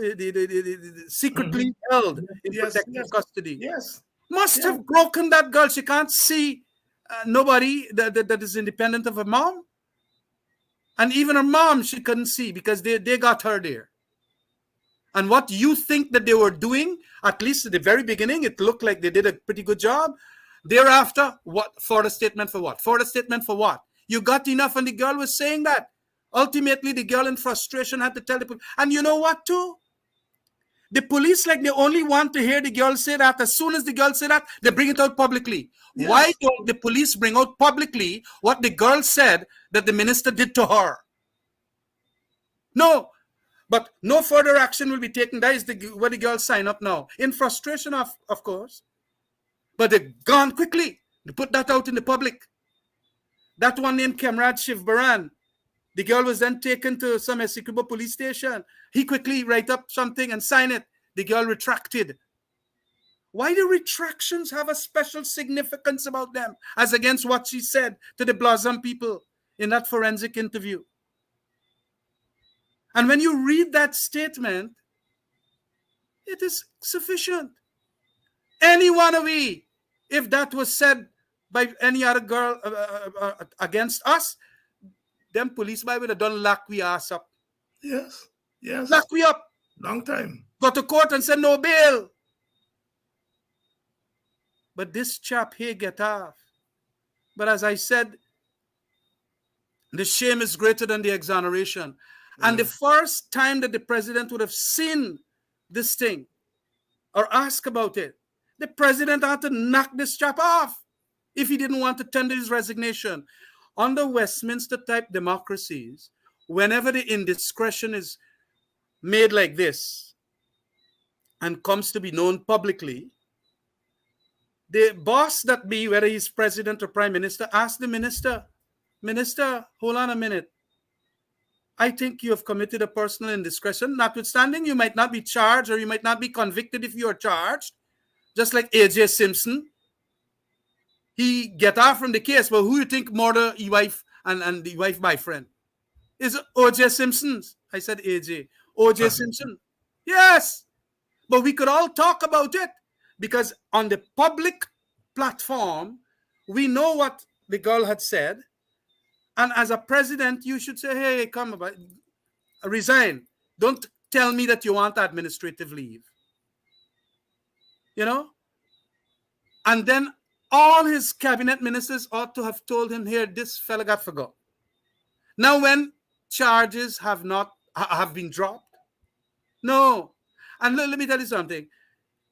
secretly held in Yes, protective yes, custody, yes, must yes, have broken that girl. She can't see nobody that is independent of her mom. And even her mom, she couldn't see because they got her there. And what you think that they were doing, at least at the very beginning, it looked like they did a pretty good job. Thereafter, what? For the statement for what? For the statement for what? You got enough, and the girl was saying that. Ultimately, the girl in frustration had to tell the police. And you know what, too? The police, like, they only want to hear the girl say that. As soon as the girl say that, they bring it out publicly. Why yes, don't the police bring out publicly what the girl said that the minister did to her? No, but no further action will be taken. That is where the girls sign up now. In frustration, of course. But they're gone quickly. They put that out in the public. That one named Khemraj Shivbaran. The girl was then taken to some Essequibo police station. He quickly write up something and sign it. The girl retracted. Why do retractions have a special significance about them as against what she said to the Blossom people in that forensic interview? And when you read that statement, it is sufficient. Any one of we, if that was said by any other girl against us, them police might would have done lock we ass up. yes, yes. Lock we up. Long time. Go to court and said no bail. But this chap here get off. But as I said, the shame is greater than the exoneration. And the first time that the president would have seen this thing or asked about it, the president had to knock this chap off if he didn't want to tender his resignation. Under Westminster type democracies, whenever the indiscretion is made like this and comes to be known publicly, the boss that be, whether he's president or prime minister, asks the minister, Minister, hold on a minute. I think you have committed a personal indiscretion. Notwithstanding, you might not be charged or you might not be convicted if you are charged. Just like A.J. Simpson. He get off from the case. But who you think murder his wife and the wife boyfriend? Is O.J. Simpson's. I said A.J. O.J. Simpson. Yes. But we could all talk about it. Because on the public platform, we know what the girl had said. And as a president, you should say, hey, come about, resign. Don't tell me that you want administrative leave. You know? And then all his cabinet ministers ought to have told him, here, this fella got forgot. Now, when charges have been dropped, no. And let me tell you something.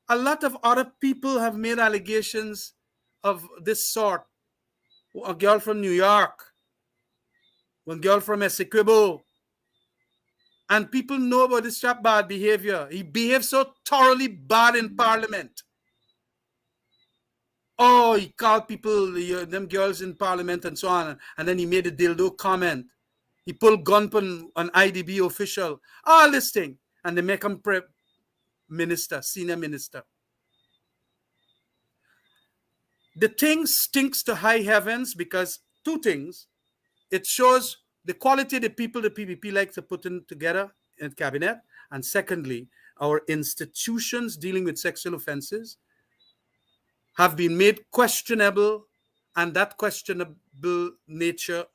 A lot of other people have made allegations of this sort. A girl from New York, one girl from Essequibo. And people know about this chap bad behavior. He behaved so thoroughly bad in Parliament. Oh, he called people, them girls in Parliament and so on. And then he made a dildo comment. He pulled gun on an IDB official. All this thing. And they make him minister, senior minister. The thing stinks to high heavens because 2 things. It shows the quality of the people the PPP like to put in together in cabinet. And secondly, our institutions dealing with sexual offenses have been made questionable, and that questionable nature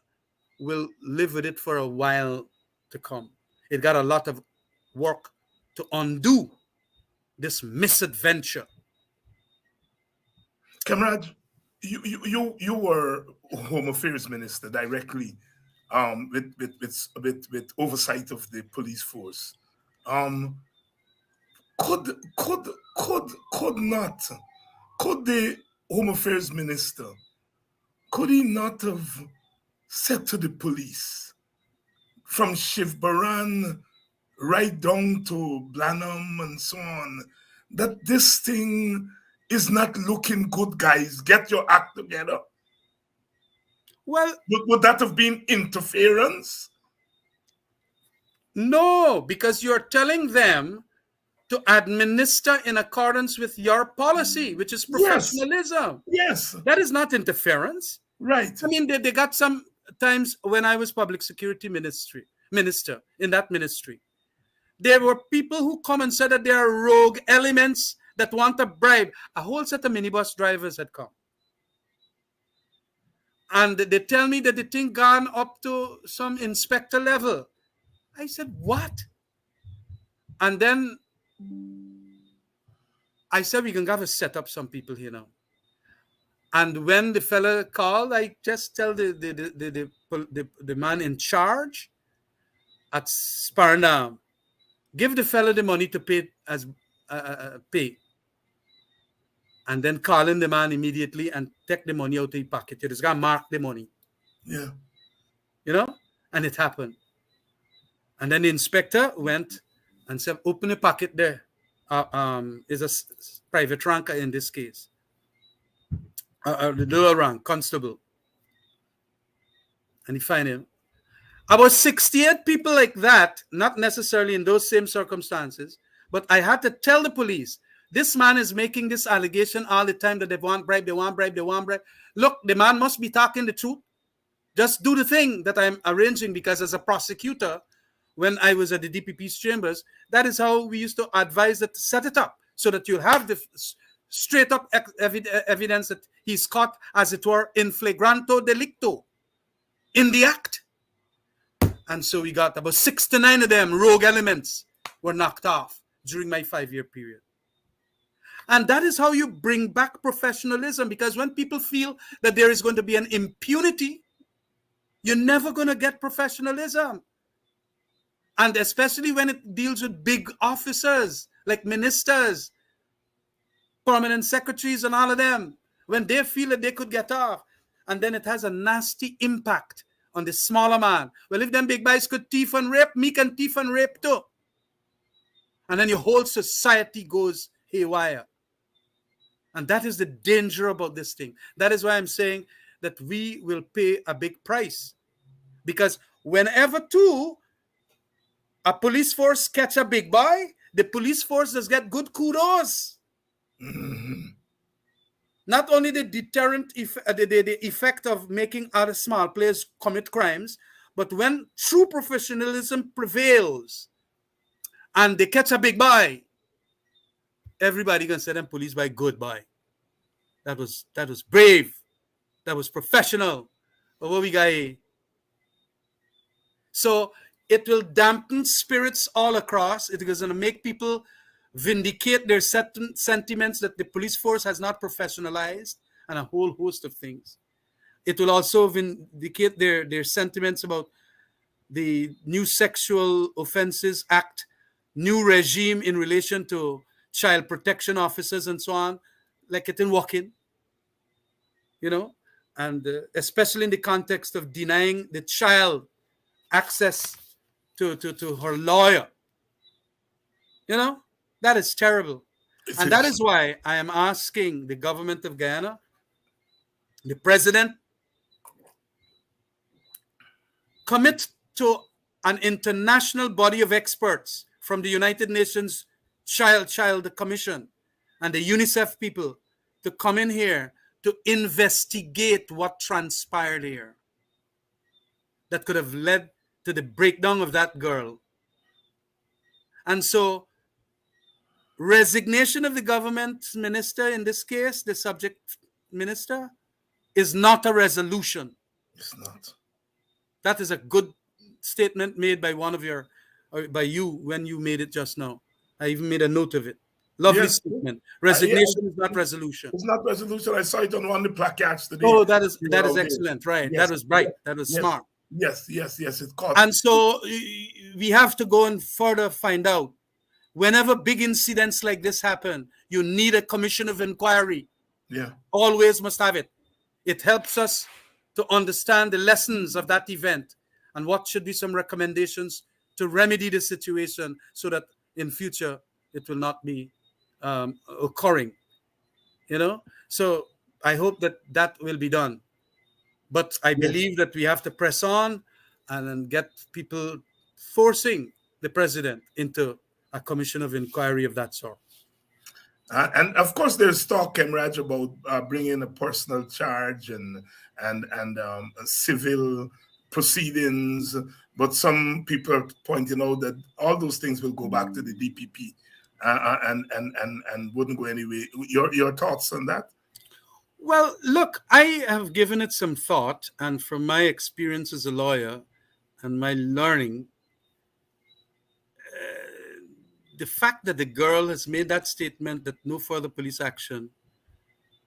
will live with it for a while to come. it got a lot of work to undo this misadventure. Khemraj, you were Home Affairs Minister directly, with oversight of the police force. Um, could could could not could the Home Affairs Minister, could he not have said to the police from Shivbaran right down to Blanham and so on that this thing is not looking good, guys? Get your act together. Well, Would that have been interference? no, because you're telling them to administer in accordance with your policy, which is Yes, professionalism. yes, That is not interference. right. I mean, they got some times when I was public security minister in that ministry. There were people who come and said that there are rogue elements that want to bribe. A whole set of minibus drivers had come. And they tell me that the thing gone up to some inspector level. I said, what? And then I said, we can have to set up some people here now. And when the fella called, I just tell the man in charge at Sparnam, give the fella the money to pay as pay. And then call in the man immediately and take the money out of his pocket. You just got to mark the money. Yeah. You know? And it happened. And then the inspector went and said, open the pocket there. Is a private ranker in this case. The lower rank, constable. And he find him. About 68 people like that, not necessarily in those same circumstances, but I had to tell the police, this man is making this allegation all the time that they want bribe, they want bribe, they want bribe. Look, the man must be talking the truth. Just do the thing that I'm arranging, because as a prosecutor, when I was at the DPP's chambers, that is how we used to advise that to set it up so that you'll have the straight up evidence that he's caught, as it were, in flagranto delicto, in the act. And so we got about 6 to 9 of them rogue elements were knocked off during my 5-year period. And that is how you bring back professionalism, because when people feel that there is going to be an impunity, you're never going to get professionalism. And especially when it deals with big officers like ministers, permanent secretaries, and all of them, when they feel that they could get off, and then it has a nasty impact on the smaller man. Well, if them big boys could thief and rape, me can thief and rape too. And then your whole society goes haywire. And that is the danger about this thing. That is why I'm saying that we will pay a big price. Because whenever a police force catch a big boy, the police force does get good kudos. Mm-hmm. Not only the deterrent the effect of making other small players commit crimes, but when true professionalism prevails and they catch a big boy, everybody can say them police by good boy. That was brave. That was professional. But what we got here? So it will dampen spirits all across. It is going to make people vindicate their sentiments that the police force has not professionalized, and a whole host of things. It will also vindicate their sentiments about the new Sexual Offences Act, new regime in relation to child protection officers and so on, like it in walking, and especially in the context of denying the child access to her lawyer. That is terrible. And that is why I am asking the government of Guyana, the president, commit to an international body of experts from the United Nations Child Commission and the UNICEF people to come in here to investigate what transpired here that could have led to the breakdown of that girl. And so resignation of the government minister, in this case, the subject minister, is not a resolution. It's not. That is a good statement made by one of your or by you when you made it just now. I even made a note of it. Lovely Yes. statement. Yeah, Resignation is not resolution. it's not resolution. I saw it on one of the placards today. Oh, You that were is out there. excellent. Right. That Yes, was yes, bright. That was yes, smart. yes. It caught. And so we have to go and further find out. Whenever big incidents like this happen, you need a commission of inquiry. Yeah, Always must have it. It helps us to understand the lessons of that event and what should be some recommendations to remedy the situation so that in future it will not be occurring. So I hope that that will be done. But I yes. believe that we have to press on and then get people forcing the president into a commission of inquiry of that sort. And of course, there's talk, Khemraj, about bringing a personal charge and civil proceedings. But some people are pointing out that all those things will go back to the DPP and wouldn't go anyway. Your thoughts on that? Well, look, I have given it some thought, and from my experience as a lawyer and my learning, the fact that the girl has made that statement that no further police action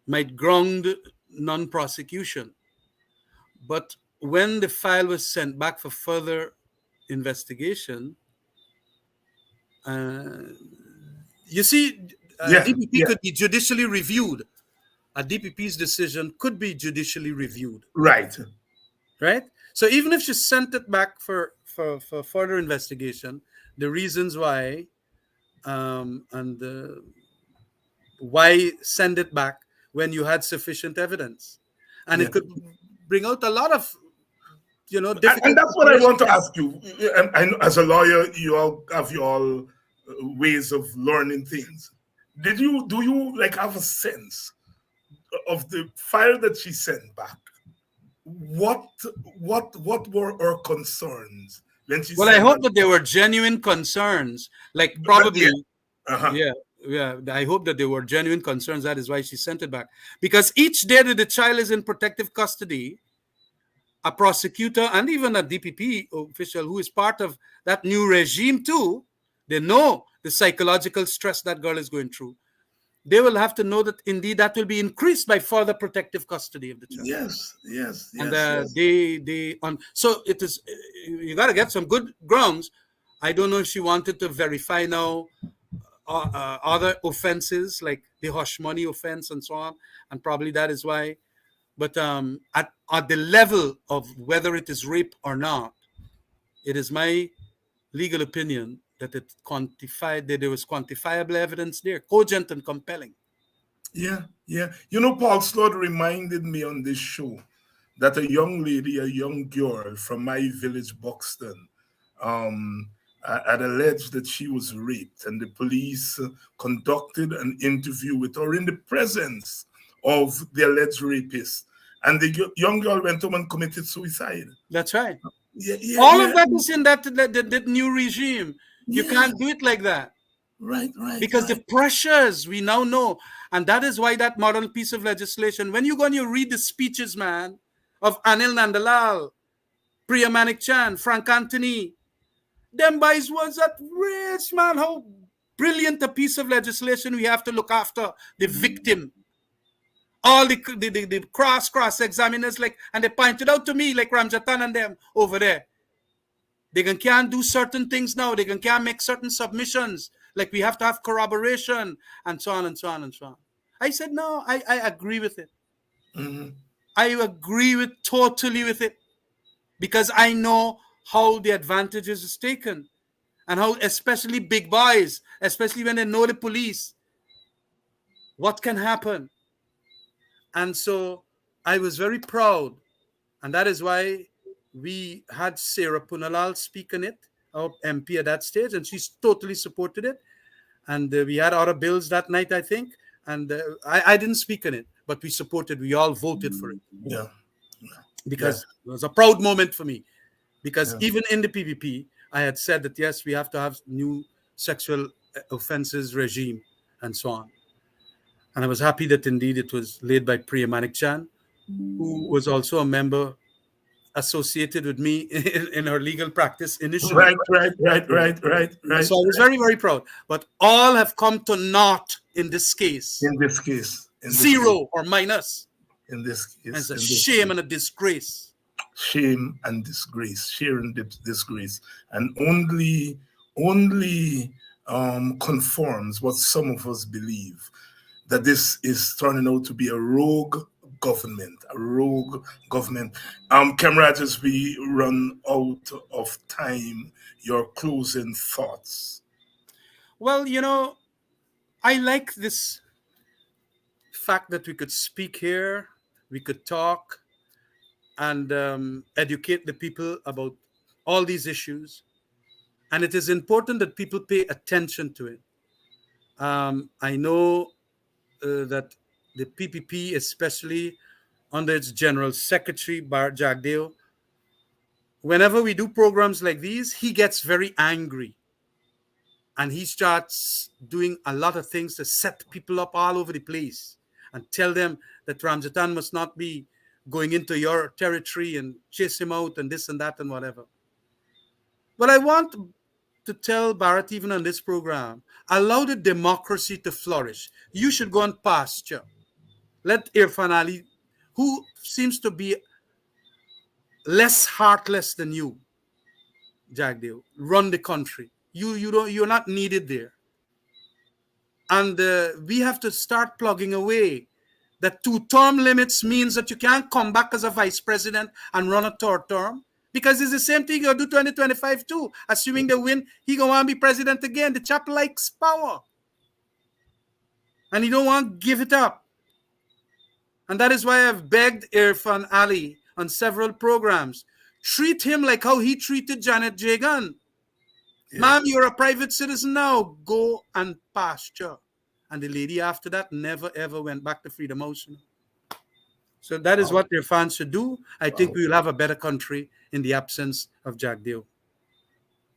might ground non prosecution. But when the file was sent back for further investigation, uh, you see, Yeah, DPP yeah, could be judicially reviewed. A DPP's decision could be judicially reviewed, right. right? So even if she sent it back for further investigation, the reasons why and why send it back when you had sufficient evidence, and Yeah. it could bring out a lot of And difficult that's what I want to situations. ask you. I know as a lawyer, you all have your ways of learning things. Do you like have a sense of the file that she sent back? What what were her concerns when she Well, I sent hope that? that there were genuine concerns, like Yeah. probably, Uh-huh. yeah, yeah. I hope that there were genuine concerns. That is why she sent it back. Because each day that the child is in protective custody, a prosecutor and even a DPP official who is part of that new regime too, they know the psychological stress that girl is going through. They will have to know that indeed that will be increased by further protective custody of the child. And Yes. they on so it is you got to get some good grounds. I don't know if she wanted to verify now other offenses like the hush money offense and so on, and probably that is why. But at the level of whether it is rape or not, it is my legal opinion that it quantified that there was quantifiable evidence there, cogent and compelling. Yeah. You know, Paul Slaughter reminded me on this show that a young lady, a young girl from my village, Buxton, um, had alleged that she was raped, and the police conducted an interview with her in the presence of the alleged rapist. And the young girl went home and committed suicide. That's right. All Yeah. of that is in that new regime. You Yeah. can't do it like that because the Right. pressures we now know, and that is why that modern piece of legislation. When you go and you read the speeches, man, of Anil Nandalal, Priya Manik Chan, Frank Anthony, them boys was that rich man. How brilliant a piece of legislation we have to look after the victim. All the cross examiners like, and they pointed out to me like Ramjattan and them over there. Can't do certain things now. Can't make certain submissions. Like we have to have corroboration and so on and so on and so on. I said no. I agree with it. Mhm. I agree with totally with it because I know how the advantages is taken and how especially big boys, especially when they know the police, what can happen. And so I was very proud, and that is why we had Sarah Punalal speak on it, our MP at that stage, and she's totally supported it. And we had other bills that night, I think, and I didn't speak on it, but we supported. We all voted for it Yeah. Yeah. because it was a proud moment for me. Because Yeah. even in the PPP, I had said that yes, we have to have new sexual offences regime and so on. And I was happy that indeed it was laid by Priya Manik Chan, who was also a member associated with me in her legal practice initially. Right, right, right, right, right, right. So I was very, very proud. But all have come to naught in this case. In this case, in this case, Zero or minus. in this And it's case, a in this shame case. and a disgrace. Shame and disgrace, share and disgrace, and only conforms what some of us believe, that this is turning out to be a rogue government, a rogue government. Khemraj, as we run out of time, your closing thoughts. Well, I like this fact that we could speak here, we could talk, and educate the people about all these issues. And it is important that people pay attention to it. I know that the PPP, especially under its General Secretary, Bar Jagdeo, whenever we do programs like these, he gets very angry and he starts doing a lot of things to set people up all over the place and tell them that Ramjattan must not be going into your territory and chase him out and this and that and whatever. But I want to tell Bharat, even on this program, allow the democracy to flourish. You should go on pasture. Let Irfan Ali, who seems to be less heartless than you, Jagdeo, run the country. You're not needed there. And we have to start plugging away that two-term limits means that you can't come back as a vice president and run a third term, because it's the same thing you'll do 2025 too. Assuming they win, he gonna want to be president again. The chap likes power and he don't want to give it up. And that is why I've begged Irfan Ali on several programs, treat him like how he treated Janet Jagan. Yeah. Ma'am, you're a private citizen now. Go and pasture. And the lady after that never ever went back to Freedom Ocean. So that is Wow. what their fans should do. I think Wow. we will have a better country in the absence of Jagdeo.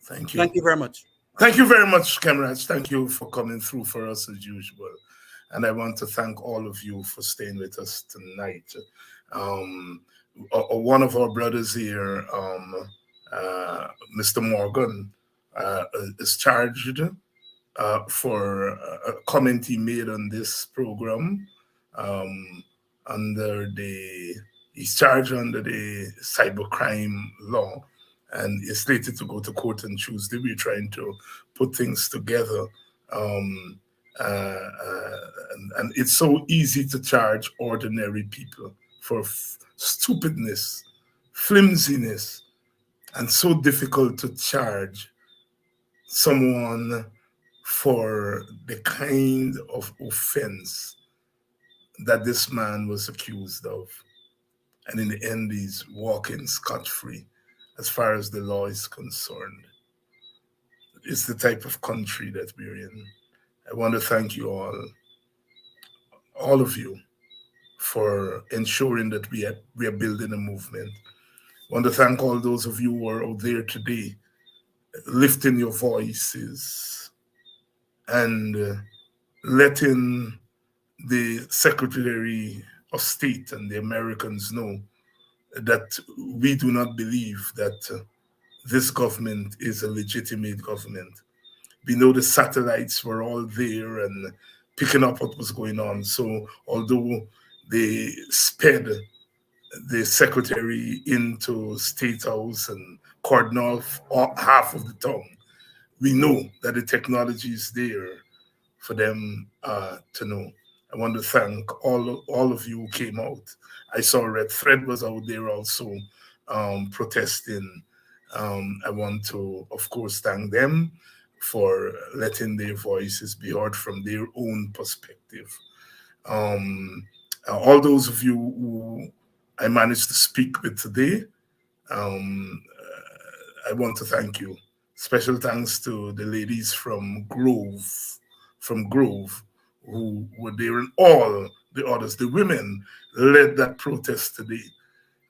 Thank you. Thank you very much. Thank you very much, Khemraj. Thank you for coming through for us as usual. And I want to thank all of you for staying with us tonight. One of our brothers here, Mr. Morgan, is charged for a comment he made on this program um, he's charged under the cybercrime law and is slated to go to court on Tuesday. We're trying to put things together. Um, and it's so easy to charge ordinary people for stupidness, flimsiness, and so difficult to charge someone for the kind of offense that this man was accused of. And in the end, he's walking scot-free as far as the law is concerned. It's the type of country that we're in. I want to thank you all of you, for ensuring that we are building a movement. I want to thank all those of you who are out there today, lifting your voices and letting the Secretary of State and the Americans know that we do not believe that this government is a legitimate government. We know the satellites were all there and picking up what was going on. So although they sped the secretary into State House and cordon off half of the town, we know that the technology is there for them to know. I want to thank all of you who came out. I saw Red Thread was out there also protesting. I want to, of course, thank them for letting their voices be heard from their own perspective. All those of you who I managed to speak with today, I want to thank you. Special thanks to the ladies from Grove, who were there, and all the others. The women led that protest today,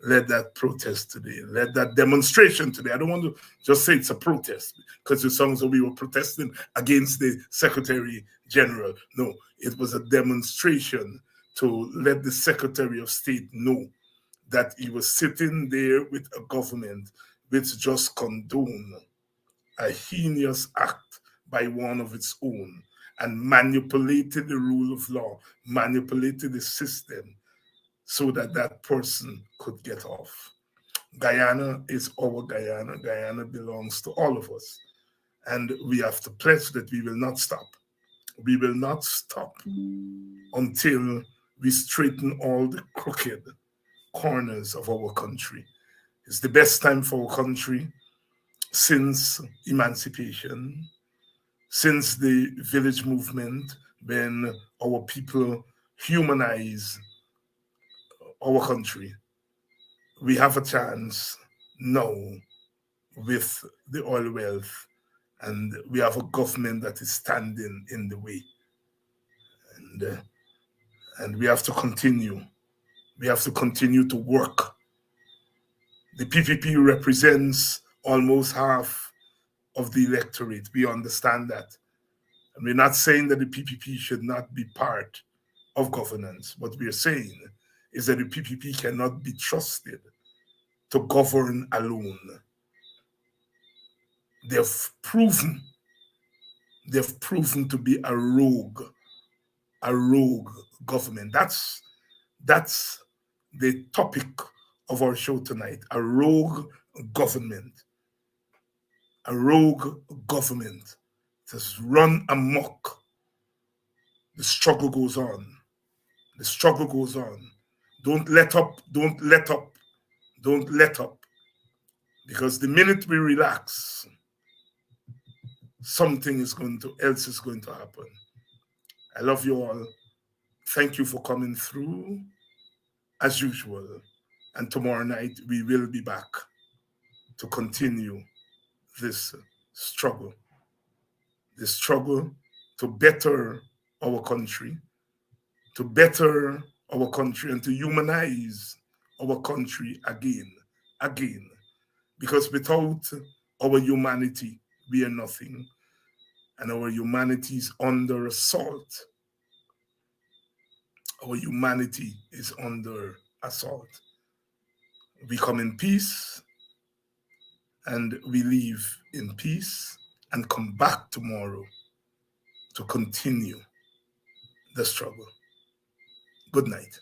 led that demonstration today. I don't want to just say it's a protest because it sounds like we were protesting against the Secretary General. No, it was a demonstration to let the Secretary of State know that he was sitting there with a government which just condoned a heinous act by one of its own and manipulated the rule of law, manipulated the system so that that person could get off. Guyana is our Guyana. Guyana belongs to all of us. And we have to pledge that we will not stop. We will not stop until we straighten all the crooked corners of our country. It's the best time for our country since emancipation, since the village movement, when our people humanize our country. We have a chance now with the oil wealth, and we have a government that is standing in the way. And, uh, and we have to continue. We have to continue to work. The PPP represents almost half of the electorate. We understand that. And we're not saying that the PPP should not be part of governance. What we are saying is that the PPP cannot be trusted to govern alone. They've proven they've proven to be a rogue government. That's the topic of our show tonight. A rogue government. A rogue government that's run amok. The struggle goes on. The struggle goes on. Don't let up. Don't let up. Don't let up. Because the minute we relax, something else is going to happen. I love you all. Thank you for coming through as usual. And tomorrow night we will be back to continue this struggle. The struggle to better our country, to better our country and to humanize our country again. Because without our humanity, we are nothing. And our humanity is under assault. Our humanity is under assault. We come in peace and we leave in peace and come back tomorrow to continue the struggle. Good night.